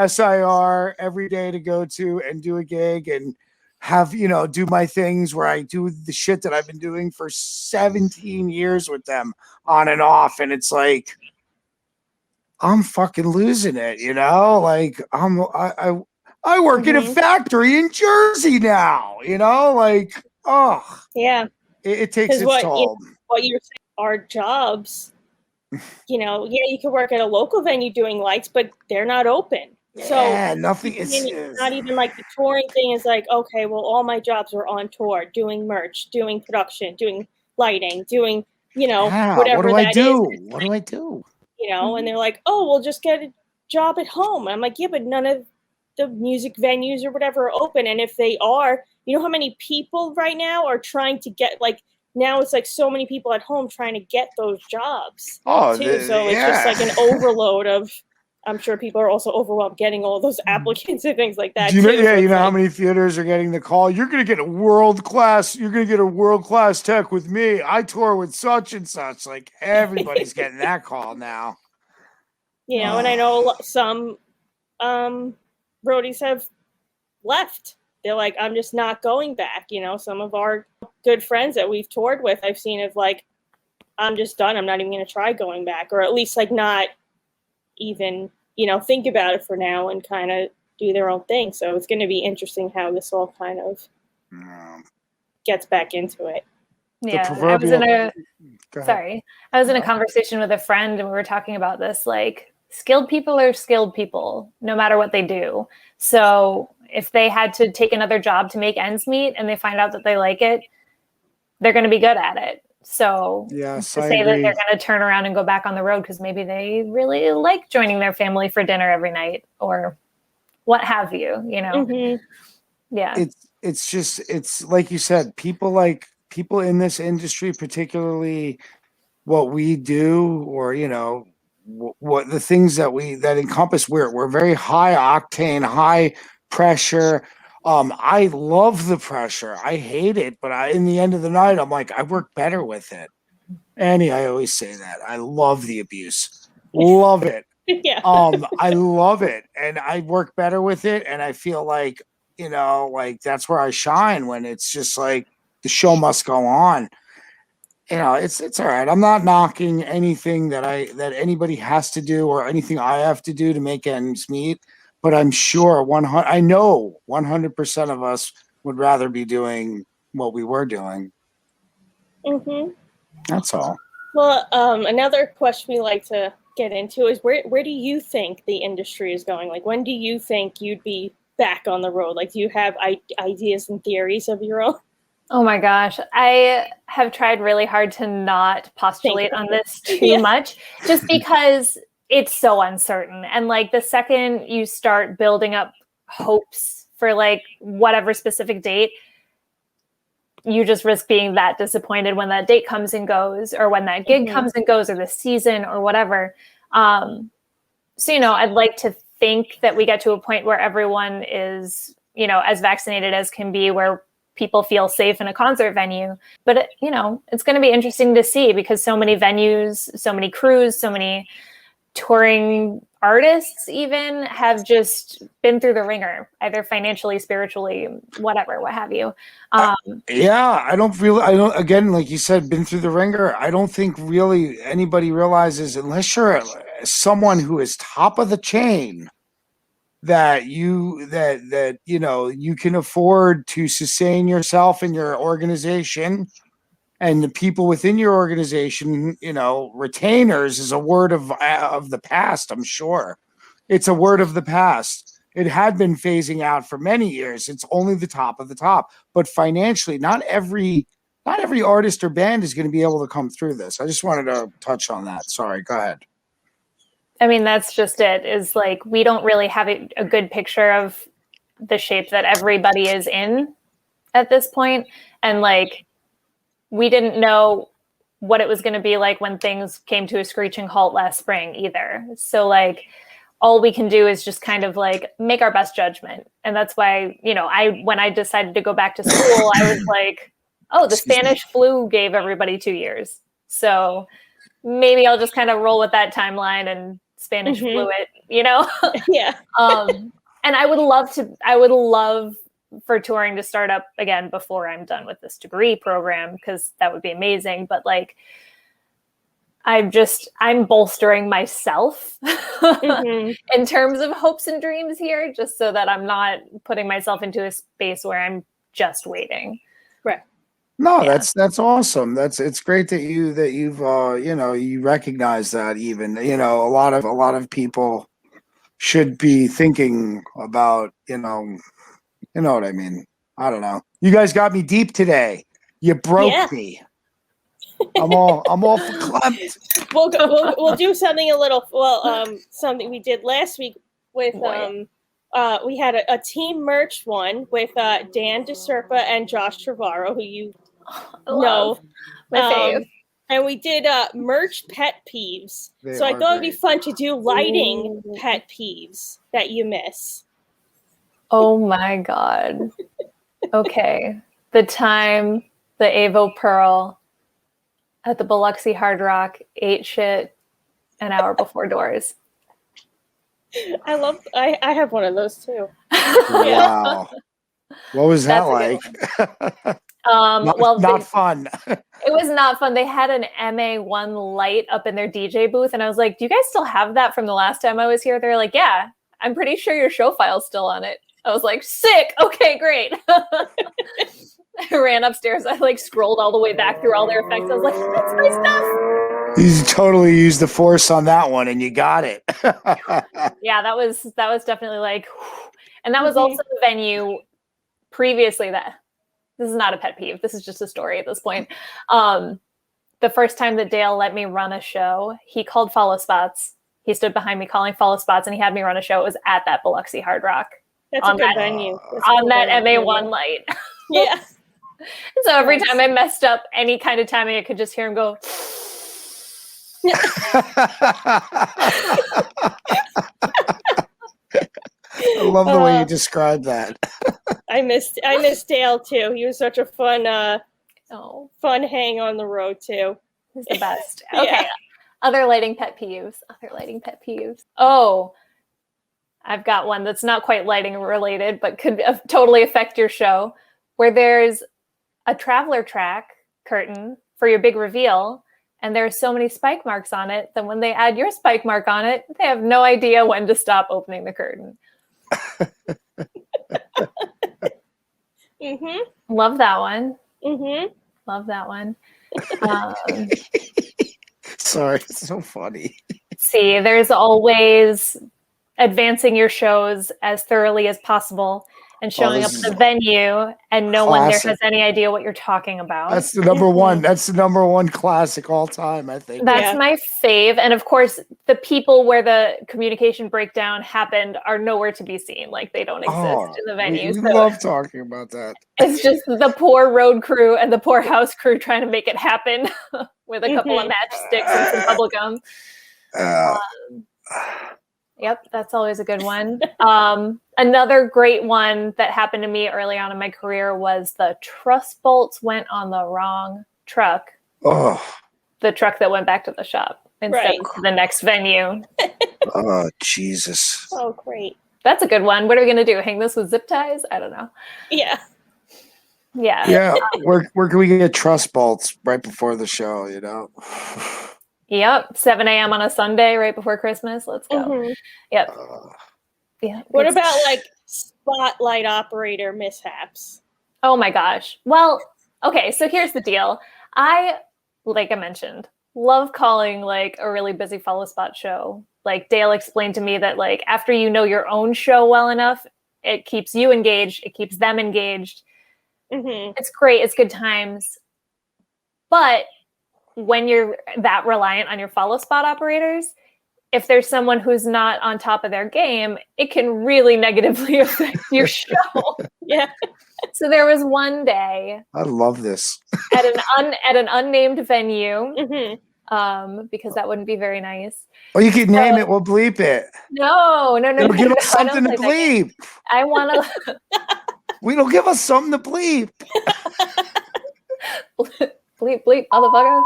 Speaker 2: SIR every day to go to and do a gig and have, you know, do my things where I do the shit that I've been doing for 17 years with them on and off. And it's like, I'm fucking losing it, you know, like I work in a factory in Jersey now, you know, like, oh,
Speaker 4: Yeah.
Speaker 2: it takes its toll.
Speaker 4: What you're saying, our jobs, you know, yeah, you can work at a local venue doing lights, but they're not open.
Speaker 2: Yeah,
Speaker 4: So
Speaker 2: nothing.
Speaker 4: it's not even like the touring thing is like, okay, well, all my jobs are on tour, doing merch, doing production, doing lighting, doing, you know, whatever
Speaker 2: what do I do?
Speaker 4: is.
Speaker 2: What do I do?
Speaker 4: You know, and they're like, oh, we'll just get a job at home. I'm like, yeah, but none of the music venues or whatever are open. And if they are, you know how many people right now are trying to get, like, now it's like so many people at home trying to get those jobs too. So it's just like an overload of, I'm sure people are also overwhelmed getting all those applicants and things like that.
Speaker 2: Do you know,
Speaker 4: too.
Speaker 2: yeah,
Speaker 4: So
Speaker 2: you know
Speaker 4: like,
Speaker 2: how many theaters are getting the call? You're gonna get a world class tech with me. I tour with such and such. Like everybody's getting that call now.
Speaker 4: You know, and I know some roadies have left. They're like, I'm just not going back. You know, some of our good friends that we've toured with, I've seen of like, I'm just done. I'm not even going to try going back, or at least like not even, you know, think about it for now and kind of do their own thing. So it's going to be interesting how this all kind of gets back into it.
Speaker 3: Yeah, I was in a conversation with a friend and we were talking about this, like skilled people are skilled people no matter what they do. So if they had to take another job to make ends meet and they find out that they like it, they're going to be good at it. So
Speaker 2: yes,
Speaker 3: to say that they're going to turn around and go back on the road because maybe they really like joining their family for dinner every night or what have you, you know?
Speaker 4: Mm-hmm.
Speaker 3: Yeah.
Speaker 2: It's like you said, people in this industry, particularly what we do, or, you know, what the things that encompass, we're very high octane, high pressure. I love the pressure. I hate it, but in the end of the night, I'm like, I work better with it. Annie, I always say that. I love the abuse. Love it.
Speaker 4: Yeah.
Speaker 2: I love it. And I work better with it. And I feel like, you know, like that's where I shine, when it's just like the show must go on. You know, it's all right. I'm not knocking anything that anybody has to do or anything I have to do to make ends meet. But I'm sure 100% of us would rather be doing what we were doing.
Speaker 4: Mm-hmm.
Speaker 2: That's all.
Speaker 4: Well, another question we like to get into is where do you think the industry is going? Like, when do you think you'd be back on the road? Like, do you have ideas and theories of your own?
Speaker 3: Oh my gosh. I have tried really hard to not postulate on this too much, just because it's so uncertain. And like the second you start building up hopes for like whatever specific date, you just risk being that disappointed when that date comes and goes, or when that gig comes and goes, or the season or whatever. So, you know, I'd like to think that we get to a point where everyone is, you know, as vaccinated as can be, where people feel safe in a concert venue. But, you know, it's going to be interesting to see, because so many venues, so many crews, so many touring artists even have just been through the ringer, either financially, spiritually, whatever, what have you.
Speaker 2: Again, like you said, been through the ringer. I don't think really anybody realizes, unless you're someone who is top of the chain, that you know, you can afford to sustain yourself and your organization and the people within your organization. You know, retainers is a word of the past. I'm sure it's a word of the past. It had been phasing out for many years. It's only the top of the top. But financially, not every artist or band is going to be able to come through this. I just wanted to touch on that. Sorry, go ahead.
Speaker 3: I mean, that's just it, is like, we don't really have a good picture of the shape that everybody is in at this point. And like, we didn't know what it was going to be like when things came to a screeching halt last spring either. So like, all we can do is just kind of like make our best judgment. And that's why, you know, when I decided to go back to school, I was like, oh, the Spanish flu gave everybody 2 years. So maybe I'll just kind of roll with that timeline and Spanish flu it, you know?
Speaker 4: Yeah.
Speaker 3: And I would love for touring to start up again before I'm done with this degree program, because that would be amazing. But like, I'm bolstering myself in terms of hopes and dreams here, just so that I'm not putting myself into a space where I'm just waiting.
Speaker 4: Right.
Speaker 2: No, that's awesome. It's great that you've you recognize that. Even a lot of people should be thinking about what I mean. I don't know. You guys got me deep today. You broke me. I'm all for clapped.
Speaker 4: We'll do something something we did last week with we had a team merch one with Dan DeSerpa and Josh Trevorrow, who you know.
Speaker 3: My fave.
Speaker 4: And we did merch pet peeves. So I thought it'd be fun to do lighting pet peeves that you miss.
Speaker 3: Oh my God. Okay. The time the Avo Pearl at the Biloxi Hard Rock ate shit an hour before doors.
Speaker 4: I have one of those too.
Speaker 2: Wow. What was that like? Not fun.
Speaker 3: It was not fun. They had an MA1 light up in their DJ booth, and I was like, do you guys still have that from the last time I was here? They're like, yeah, I'm pretty sure your show file's still on it. I was like, sick. Okay, great. I ran upstairs. I like scrolled all the way back through all their effects. I was like, that's my stuff.
Speaker 2: You totally used the force on that one, and you got it.
Speaker 3: Yeah, that was definitely like, whew. And that was also the venue previously that. This is not a pet peeve. This is just a story at this point. The first time that Dale let me run a show, he called follow spots. He stood behind me calling follow spots, and he had me run a show. It was at that Biloxi Hard Rock.
Speaker 4: That's a good venue.
Speaker 3: On that MA1 light.
Speaker 4: Yeah.
Speaker 3: So every time I messed up any kind of timing, I could just hear him go.
Speaker 2: I love the way you described that.
Speaker 4: I miss Dale too. He was such a fun hang on the road too.
Speaker 3: He's the best. Okay. Other lighting pet peeves. Oh, I've got one that's not quite lighting related, but could totally affect your show, where there's a traveler track curtain for your big reveal, and there's so many spike marks on it that when they add your spike mark on it, they have no idea when to stop opening the curtain. Love that one. Love that one.
Speaker 2: Sorry, it's so funny.
Speaker 3: See, there's always advancing your shows as thoroughly as possible and showing up at the venue, and no one there has any idea what you're talking about.
Speaker 2: That's the number one. That's the number one classic all time, I think.
Speaker 3: That's my fave. And of course, the people where the communication breakdown happened are nowhere to be seen. Like, they don't exist in the venue.
Speaker 2: We love talking about that.
Speaker 3: It's just the poor road crew and the poor house crew trying to make it happen with a couple of matchsticks and some bubble gum. Yep, that's always a good one. Another great one that happened to me early on in my career was the truss bolts went on the wrong truck.
Speaker 2: Oh.
Speaker 3: The truck that went back to the shop instead of the next venue.
Speaker 2: Oh, Jesus.
Speaker 4: Oh, great.
Speaker 3: That's a good one. What are we going to do? Hang this with zip ties? I don't know.
Speaker 4: Yeah.
Speaker 2: Yeah. Where can we get truss bolts right before the show,
Speaker 3: Yep, 7 a.m. on a Sunday right before Christmas. Let's go. Yep.
Speaker 4: What about like spotlight operator mishaps?
Speaker 3: Oh my gosh. Well, okay, so here's the deal. Like I mentioned, love calling like a really busy follow spot show. Like Dale explained to me that like after you know your own show well enough, it keeps you engaged, it keeps them engaged. It's great, it's good times. But when you're that reliant on your follow spot operators, if there's someone who's not on top of their game, it can really negatively affect your show. So there was one day.
Speaker 2: I love this.
Speaker 3: at an unnamed venue, because that wouldn't be very nice.
Speaker 2: Well, you can name it. We'll bleep it.
Speaker 3: No.
Speaker 2: Give us something to bleep.
Speaker 3: I want to.
Speaker 2: We don't give us something to bleep.
Speaker 3: bleep, motherfucker.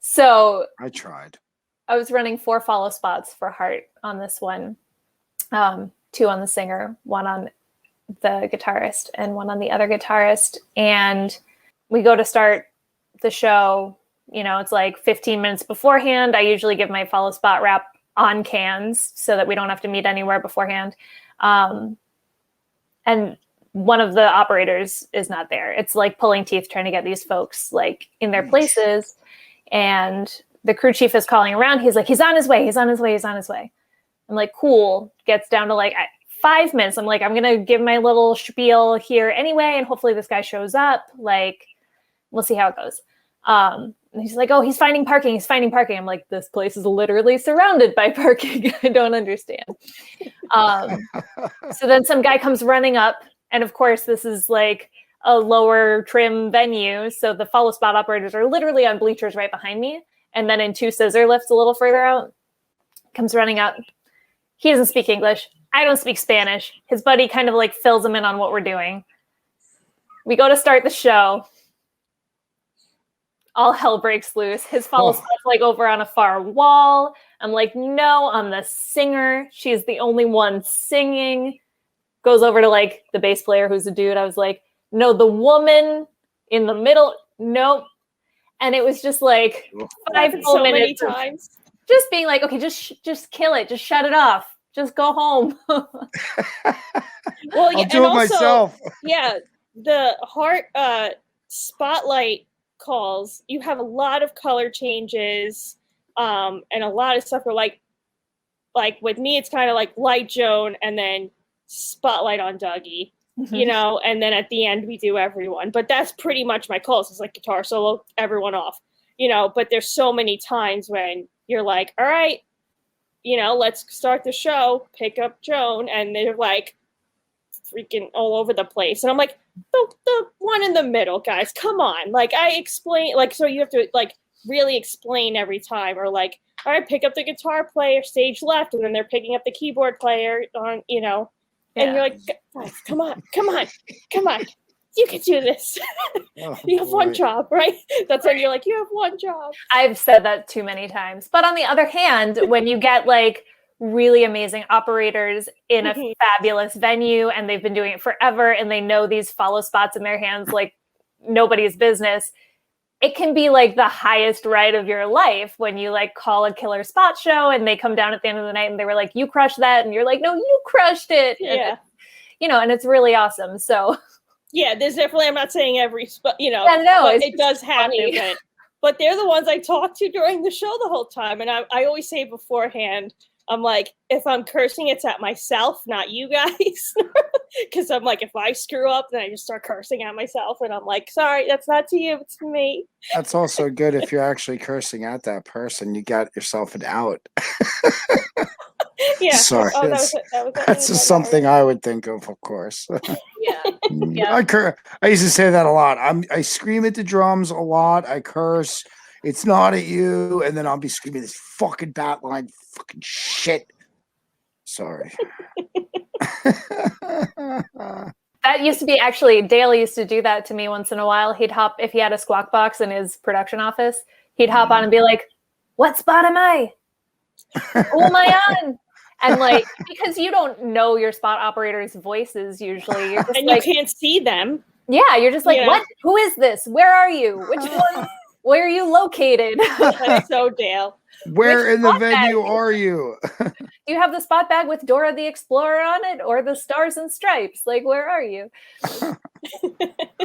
Speaker 3: So
Speaker 2: I tried.
Speaker 3: I was running 4 follow spots for Heart on this one. 2 on the singer, 1 on the guitarist, and one on the other guitarist. And we go to start the show. It's like 15 minutes beforehand. I usually give my follow spot rap on cans so that we don't have to meet anywhere beforehand. And one of the operators is not there. It's like pulling teeth trying to get these folks like in their places. And the crew chief is calling around. He's like, he's on his way. I'm like, cool. Gets down to like 5 minutes. I'm like, I'm going to give my little spiel here anyway. And hopefully this guy shows up. Like, we'll see how it goes. And he's like, oh, he's finding parking. I'm like, this place is literally surrounded by parking. I don't understand. So then some guy comes running up. And of course, this is like a lower trim venue. So the follow spot operators are literally on bleachers right behind me. And then in 2 scissor lifts a little further out, comes running up. He doesn't speak English. I don't speak Spanish. His buddy kind of like fills him in on what we're doing. We go to start the show. All hell breaks loose. His follow spot's like over on a far wall. I'm like, no, I'm the singer. She's the only one singing. Goes over to like the bass player who's a dude. I was like, no, the woman in the middle. Nope. And it was just like 5 full minutes
Speaker 4: many times.
Speaker 3: Just being like, okay, just kill it. Just shut it off. Just go home.
Speaker 4: Well,
Speaker 2: I'll do it myself.
Speaker 4: Yeah, the heart spotlight calls. You have a lot of color changes, and a lot of stuff. Where like with me, it's kind of like light Joan, and then spotlight on Dougie. And then at the end we do everyone. But that's pretty much my calls. It's like guitar solo, everyone off. But there's so many times when you're like, all right, let's start the show, pick up Joan, and they're like freaking all over the place. And I'm like, the one in the middle, guys, come on. Like I explain, like, so you have to like really explain every time, or like, all right, pick up the guitar player, stage left, and then they're picking up the keyboard player on, and you're like, guys, come on. You can do this. You have one job, right? That's when you're like, you have one job.
Speaker 3: I've said that too many times. But on the other hand, when you get like really amazing operators in a fabulous venue and they've been doing it forever and they know these follow spots in their hands like nobody's business, it can be like the highest ride of your life when you like call a killer spot show and they come down at the end of the night and they were like, you crushed that. And you're like, no, you crushed it.
Speaker 4: Yeah.
Speaker 3: And it's really awesome. So
Speaker 4: yeah, there's definitely, I'm not saying every spot,
Speaker 3: yeah, no,
Speaker 4: but it does happen. But they're the ones I talk to during the show the whole time. And I always say beforehand, I'm like, if I'm cursing, it's at myself, not you guys. Because I'm like, if I screw up, then I just start cursing at myself. And I'm like, sorry, that's not to you, it's to me.
Speaker 2: That's also good if you're actually cursing at that person. You got yourself an out.
Speaker 4: Yeah.
Speaker 2: Sorry. That's just something I would think of course.
Speaker 3: Yeah.
Speaker 2: I used to say that a lot. I scream at the drums a lot. I curse. It's not at you. And then I'll be screaming this fucking bat line fucking shit. Sorry.
Speaker 3: That used to be actually, Dale used to do that to me once in a while. He'd hop, if he had a squawk box in his production office, he'd hop on and be like, what spot am I? Who am I on? And like, because you don't know your spot operators' voices usually. You're just
Speaker 4: and
Speaker 3: like,
Speaker 4: you can't see them.
Speaker 3: Yeah, you're just like, what? Who is this? Where are you? Which one? Where are you located?
Speaker 4: That's so Dale.
Speaker 2: Where in the venue are you?
Speaker 3: Do you have the spot bag with Dora the Explorer on it or the Stars and Stripes? Like, where are you?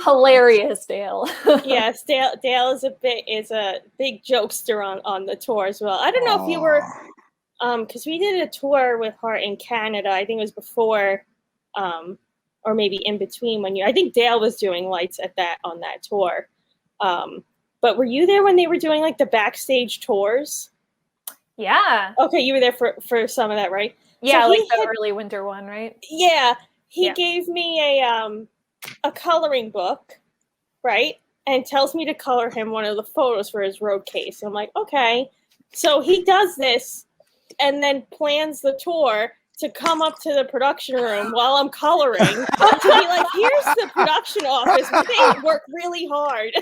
Speaker 3: Hilarious, Dale.
Speaker 4: Yes, Dale is a big jokester on the tour as well. I don't know if you were, because we did a tour with Heart in Canada. I think it was before, or maybe in between I think Dale was doing lights on that tour. But were you there when they were doing like the backstage tours?
Speaker 3: Yeah.
Speaker 4: Okay, you were there for some of that, right?
Speaker 3: Yeah, so like the early winter one, right?
Speaker 4: Yeah. He gave me a coloring book, right? And tells me to color him one of the photos for his road case. I'm like, okay. So he does this and then plans the tour to come up to the production room while I'm coloring to be like, here's the production office. They work really hard.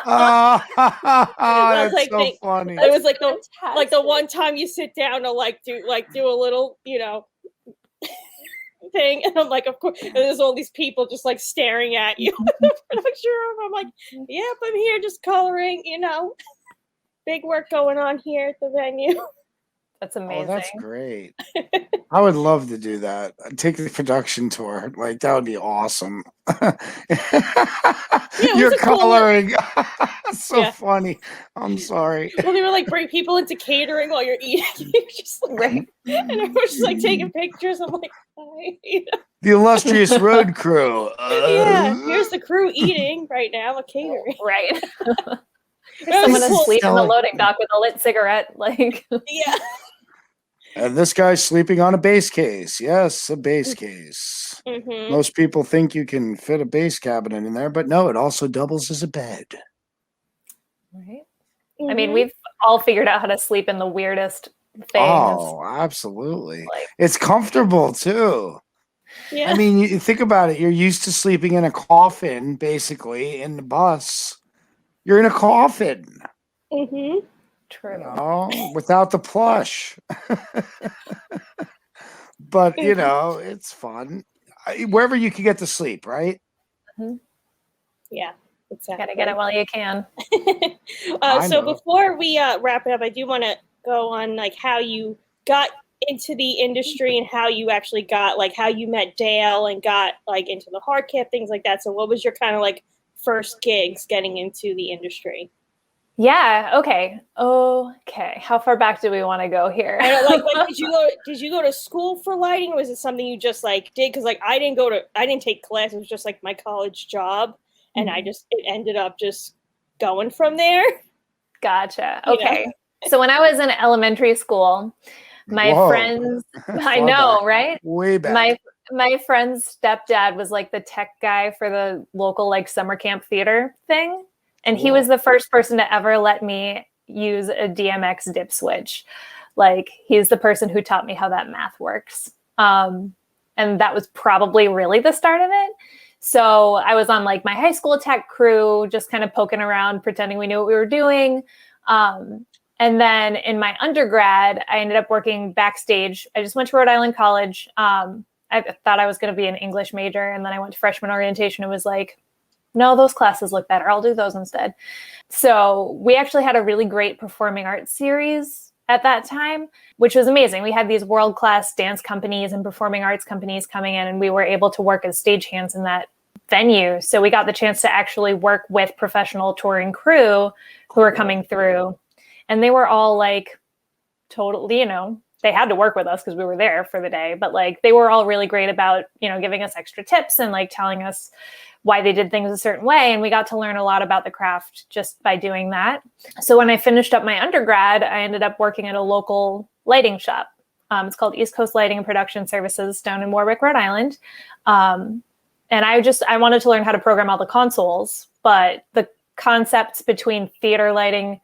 Speaker 2: That's so funny.
Speaker 4: It was like the one time you sit down to do a little, thing. And I'm like, of course, and there's all these people just like staring at you in the production room. I'm like, yep, I'm here just coloring, big work going on here at the venue.
Speaker 3: That's amazing.
Speaker 2: Oh, that's great. I would love to do that. Take the production tour. Like, that would be awesome. You're coloring. So funny. I'm sorry.
Speaker 4: Well, they were like, bring people into catering while you're eating. You're just like, and everyone's just like taking pictures. I'm like, hi.
Speaker 2: The illustrious road crew.
Speaker 4: Yeah, here's the crew eating right now, a catering.
Speaker 3: Right. Someone asleep in the loading dock with a lit cigarette. Like,
Speaker 4: yeah.
Speaker 2: And this guy's sleeping on a base case. Yes, a base case.
Speaker 4: Mm-hmm.
Speaker 2: Most people think you can fit a base cabinet in there, but no, it also doubles as a bed.
Speaker 3: Right. I mean, we've all figured out how to sleep in the weirdest things.
Speaker 2: Oh, absolutely.
Speaker 3: Like,
Speaker 2: it's comfortable too.
Speaker 4: Yeah.
Speaker 2: I mean, you think about it. You're used to sleeping in a coffin, basically, in the bus. You're in a coffin.
Speaker 4: Mm-hmm.
Speaker 3: true.
Speaker 2: Without the plush. But, it's fun. Wherever you can get to sleep, right?
Speaker 3: Mm-hmm.
Speaker 4: Yeah. Exactly.
Speaker 3: Gotta get it while you can.
Speaker 4: So before we wrap it up, I do want to go on like how you got into the industry and how you actually got like how you met Dale and got like into the hard cap, things like that. So what was your kind of like first gigs getting into the industry?
Speaker 3: Yeah. Okay. How far back do we want to go here?
Speaker 4: I don't, like did you go to school for lighting, or was it something you just like did? Because like I didn't take class. It was just like my college job. And it ended up just going from there.
Speaker 3: Gotcha. Okay. So when I was in elementary school, my friends, I know, right?
Speaker 2: Way back.
Speaker 3: My friend's stepdad was like the tech guy for the local like summer camp theater thing. And he was the first person to ever let me use a DMX dip switch. Like he's the person who taught me how that math works. And that was probably really the start of it. So I was on like my high school tech crew, just kind of poking around, pretending we knew what we were doing. And then in my undergrad, I ended up working backstage. I just went to Rhode Island College. I thought I was going to be an English major. And then I went to freshman orientation and was like, no, those classes look better. I'll do those instead. So we actually had a really great performing arts series at that time, which was amazing. We had these world-class dance companies and performing arts companies coming in, and we were able to work as stagehands in that venue. So we got the chance to actually work with professional touring crew who were coming through. And they were all like totally, they had to work with us because we were there for the day, but like they were all really great about, giving us extra tips and like telling us why they did things a certain way. And we got to learn a lot about the craft just by doing that. So when I finished up my undergrad, I ended up working at a local lighting shop. It's called East Coast Lighting and Production Services down in Warwick, Rhode Island. And I wanted to learn how to program all the consoles, but the concepts between theater lighting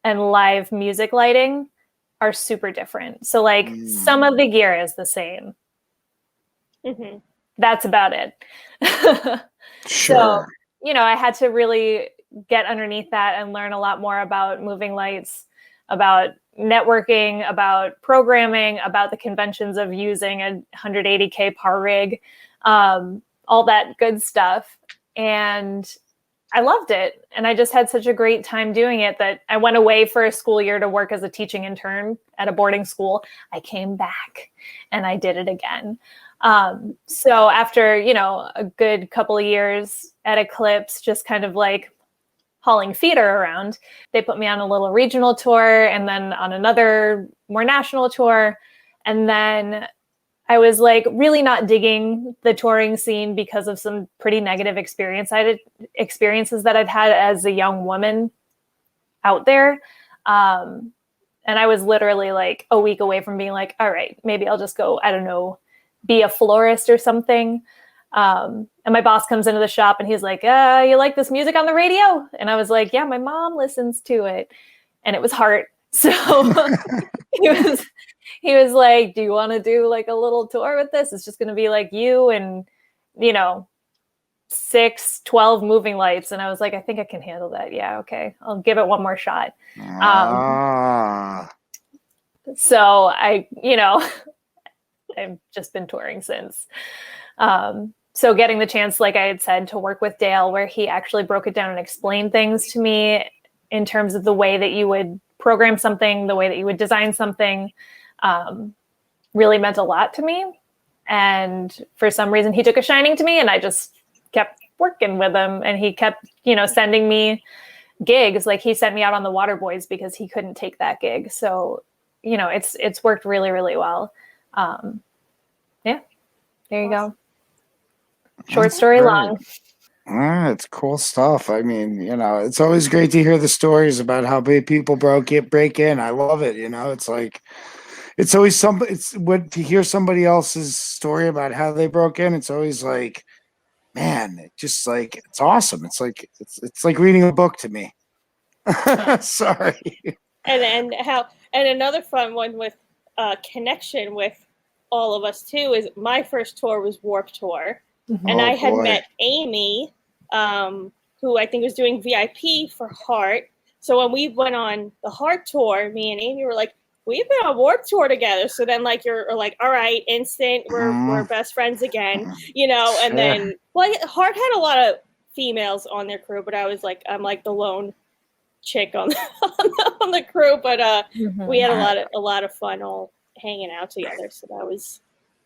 Speaker 3: and live music lighting are super different. So like some of the gear is the same. Mm-hmm. That's about it.
Speaker 2: Sure.
Speaker 3: So, I had to really get underneath that and learn a lot more about moving lights, about networking, about programming, about the conventions of using a 180K par rig, all that good stuff. And I loved it. And I just had such a great time doing it that I went away for a school year to work as a teaching intern at a boarding school. I came back and I did it again. So after, a good couple of years at Eclipse, just kind of like hauling feeder around, they put me on a little regional tour and then on another more national tour. And then I was like really not digging the touring scene because of some pretty negative experiences that I'd had as a young woman out there. And I was literally like a week away from being like, all right, maybe I'll just go, I don't know, be a florist or something. And my boss comes into the shop and he's like, you like this music on the radio? And I was like, yeah, my mom listens to it. And it was Heart. So he was like, do you want to do like a little tour with this? It's just going to be like you and, 12 moving lights. And I was like, I think I can handle that. Yeah. Okay. I'll give it one more shot. So I, I've just been touring since. So getting the chance, like I had said, to work with Dale, where he actually broke it down and explained things to me in terms of the way that you would program something, the way that you would design something, really meant a lot to me. And for some reason, he took a shining to me, and I just kept working with him. And he kept, sending me gigs. Like he sent me out on the Waterboys because he couldn't take that gig. So, it's worked really, really well. Yeah, there you go. Short story long.
Speaker 2: It's cool stuff. I mean, it's always great to hear the stories about how big people break in. I love it. It's like, it's always to hear somebody else's story about how they broke in. It's always like, man, it's awesome. It's like reading a book to me. Sorry.
Speaker 4: And another fun one with connection with all of us too is my first tour was Warped Tour. And I had met Amy, who I think was doing VIP for Heart. So when we went on the Heart tour, me and Amy were like, we've been on Warped Tour together. So then you're like, all right, instant, we're best friends again, and then, Heart had a lot of females on their crew, but I'm like the lone chick on the crew, but we had a lot of fun all hanging out together. So that was,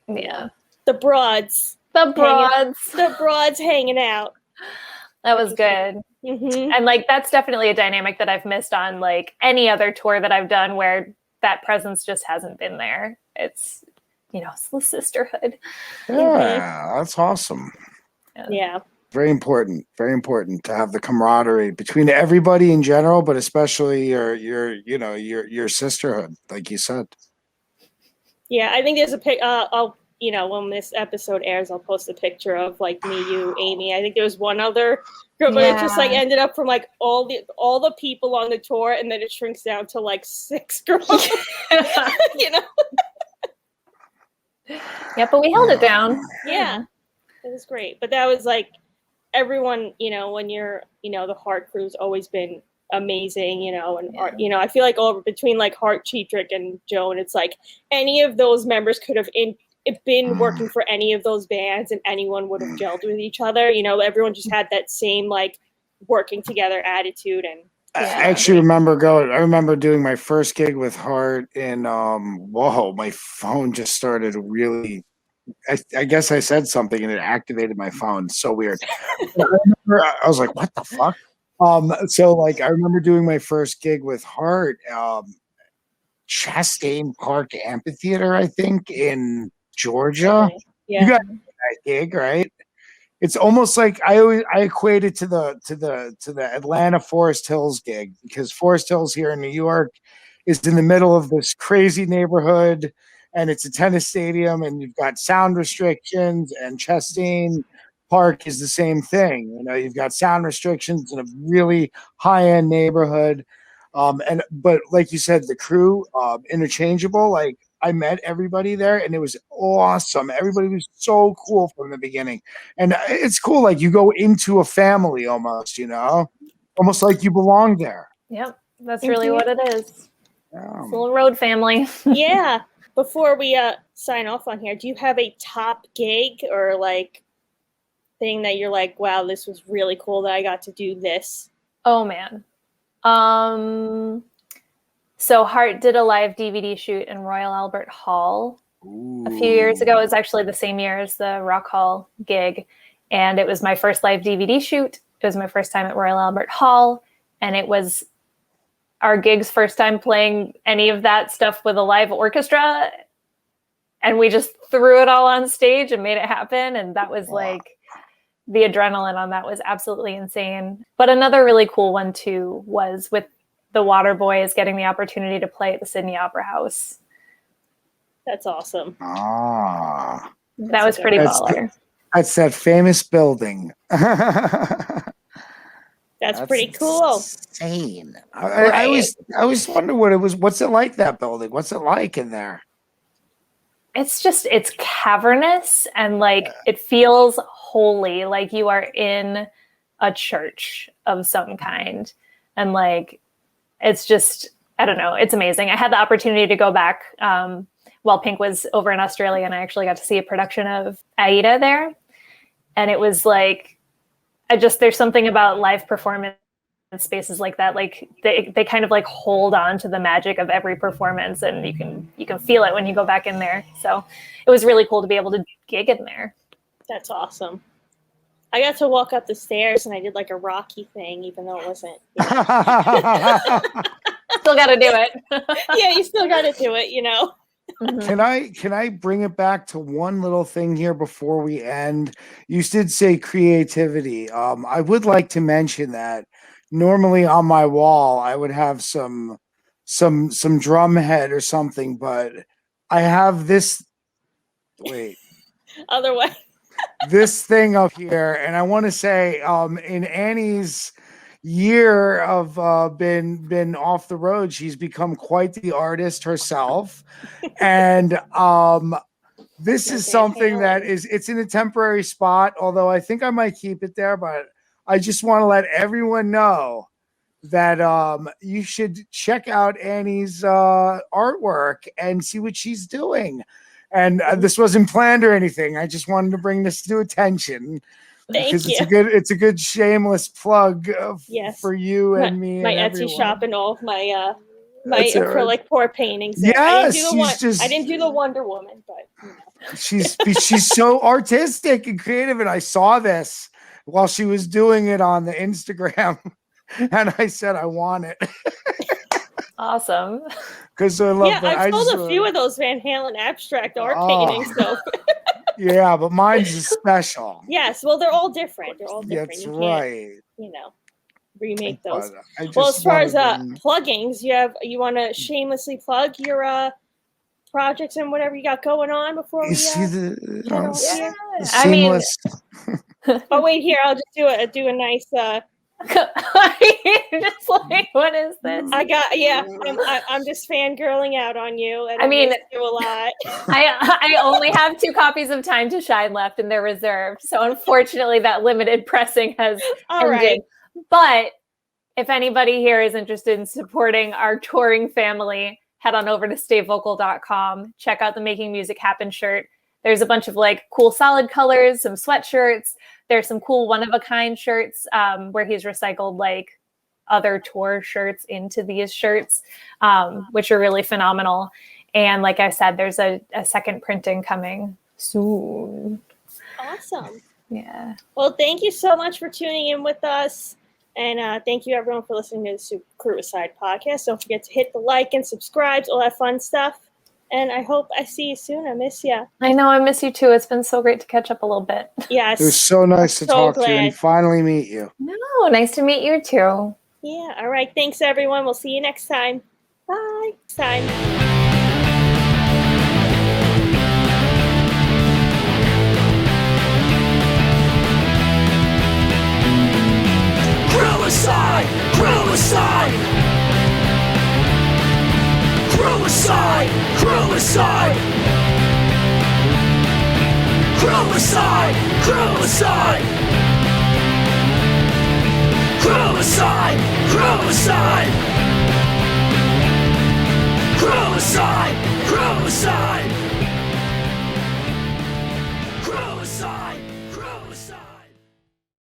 Speaker 4: the broads. The broads hanging out.
Speaker 3: That was good.
Speaker 4: Mm-hmm.
Speaker 3: And that's definitely a dynamic that I've missed on any other tour that I've done where that presence just hasn't been there. It's, it's the sisterhood.
Speaker 2: Yeah, that's awesome.
Speaker 4: Yeah.
Speaker 2: Very important to have the camaraderie between everybody in general, but especially your sisterhood, like you said.
Speaker 4: Yeah, I think there's a pic. When this episode airs, I'll post a picture of me, you, Amy. I think there was one other girl, but it just ended up from all the people on the tour, and then it shrinks down to 6 girls.
Speaker 3: Yeah, but we held it down.
Speaker 4: Yeah, it was great. But that was everyone. When you're, the Heart crew's always been amazing, and I feel over between Heart, Cheatrick, and Joan, it's any of those members could have been working for any of those bands, and anyone would have gelled with each other. Everyone just had that same working together attitude. And
Speaker 2: I actually remember doing my first gig with Heart, and my phone just started really. I guess I said something and it activated my phone. So weird. I was like, "What the fuck?" I remember doing my first gig with Heart, Chastain Park Amphitheater, I think, in Georgia.
Speaker 4: Yeah.
Speaker 2: You got that gig, right? It's almost like I equate it to the Atlanta Forest Hills gig, because Forest Hills here in New York is in the middle of this crazy neighborhood, and it's a tennis stadium, and you've got sound restrictions, and Chastain Park is the same thing. You've got sound restrictions in a really high-end neighborhood. But like you said, the crew, interchangeable. I met everybody there, and it was awesome. Everybody was so cool from the beginning, and it's cool. You go into a family almost, almost like you belong there.
Speaker 3: Yep, that's really what it is.
Speaker 2: Yeah.
Speaker 3: It's a little road family.
Speaker 4: Yeah. Before we sign off on here, do you have a top gig or thing that you're wow, this was really cool that I got to do this?
Speaker 3: Oh man. So Heart did a live DVD shoot in Royal Albert Hall a few years ago. It was actually the same year as the Rock Hall gig. And it was my first live DVD shoot. It was my first time at Royal Albert Hall. And it was our gig's first time playing any of that stuff with a live orchestra. And we just threw it all on stage and made it happen. And that was the adrenaline on that was absolutely insane. But another really cool one too was with the Waterboys getting the opportunity to play at the Sydney Opera House.
Speaker 4: That's awesome.
Speaker 2: Ah,
Speaker 3: that was pretty baller.
Speaker 2: That's that famous building.
Speaker 4: That's pretty cool.
Speaker 2: Insane. I always wonder what it was. What's it like, that building? What's it like in there?
Speaker 3: It's cavernous and it feels holy, like you are in a church of some kind. And it's just, I don't know, it's amazing. I had the opportunity to go back while Pink was over in Australia, and I actually got to see a production of Aida there. And it was like, there's something about live performance spaces like that. Like they kind of like hold on to the magic of every performance, and you can feel it when you go back in there. So it was really cool to be able to gig in there.
Speaker 4: That's awesome. I got to walk up the stairs and I did like a Rocky thing, even though it wasn't.
Speaker 3: Still got to do it.
Speaker 4: Yeah, you still got to do it, you know.
Speaker 3: Mm-hmm.
Speaker 2: Can I bring it back to one little thing here before we end? You did say creativity. I would like to mention that normally on my wall I would have some drum head or something, but I have this. Wait.
Speaker 4: Otherwise.
Speaker 2: This thing up here, and I want to say, in Annie's year of been off the road, she's become quite the artist herself, and this is something that it's in a temporary spot. Although I think I might keep it there, but I just want to let everyone know that you should check out Annie's artwork and see what she's doing. And this wasn't planned or anything. I just wanted to bring this to attention because it's a good shameless plug for you and me.
Speaker 4: My
Speaker 2: and
Speaker 4: Etsy
Speaker 2: everyone.
Speaker 4: shop and all of my acrylic pour paintings.
Speaker 2: Yes,
Speaker 4: I didn't do the Wonder Woman, but you know.
Speaker 2: she's so artistic and creative. And I saw this while she was doing it on the Instagram, and I said I want it.
Speaker 3: Awesome.
Speaker 2: Because I love that.
Speaker 4: I've sold a few of those Van Halen abstract art paintings, so.
Speaker 2: Yeah, but mine's is special.
Speaker 4: Yes, well, they're all different.
Speaker 2: That's
Speaker 4: you
Speaker 2: right.
Speaker 4: You know, remake those.
Speaker 2: Well,
Speaker 4: as far as pluggings, you want to shamelessly plug your projects and whatever you got going on before we
Speaker 2: see the
Speaker 3: seamless.
Speaker 4: Oh wait, here I'll just do a nice.
Speaker 3: Just like, what is this?
Speaker 4: I'm just fangirling out on you. And
Speaker 3: I mean,
Speaker 4: do a lot.
Speaker 3: I only have 2 copies of Time to Shine left, and they're reserved. So unfortunately, that limited pressing has ended. Right. But if anybody here is interested in supporting our touring family, head on over to stayvocal.com. Check out the Making Music Happen shirt. There's a bunch of like cool solid colors, some sweatshirts. There's some cool one-of-a-kind shirts where he's recycled like other tour shirts into these shirts, which are really phenomenal. And like I said, there's a second printing coming soon.
Speaker 4: Awesome.
Speaker 3: Yeah.
Speaker 4: Well, thank you so much for tuning in with us. And thank you, everyone, for listening to the Crewicide podcast. Don't forget to hit the like and subscribe, all that fun stuff. And I hope I see you soon. I miss you.
Speaker 3: I know. I miss you too. It's been so great to catch up a little bit.
Speaker 4: Yes.
Speaker 2: It was so nice to talk to you and finally meet you.
Speaker 3: No, nice to meet you too.
Speaker 4: Yeah. All right. Thanks, everyone. We'll see you next time. Bye.
Speaker 1: Crewicide! Crewicide! Crewicide! Crewicide! Crewicide! Crewicide!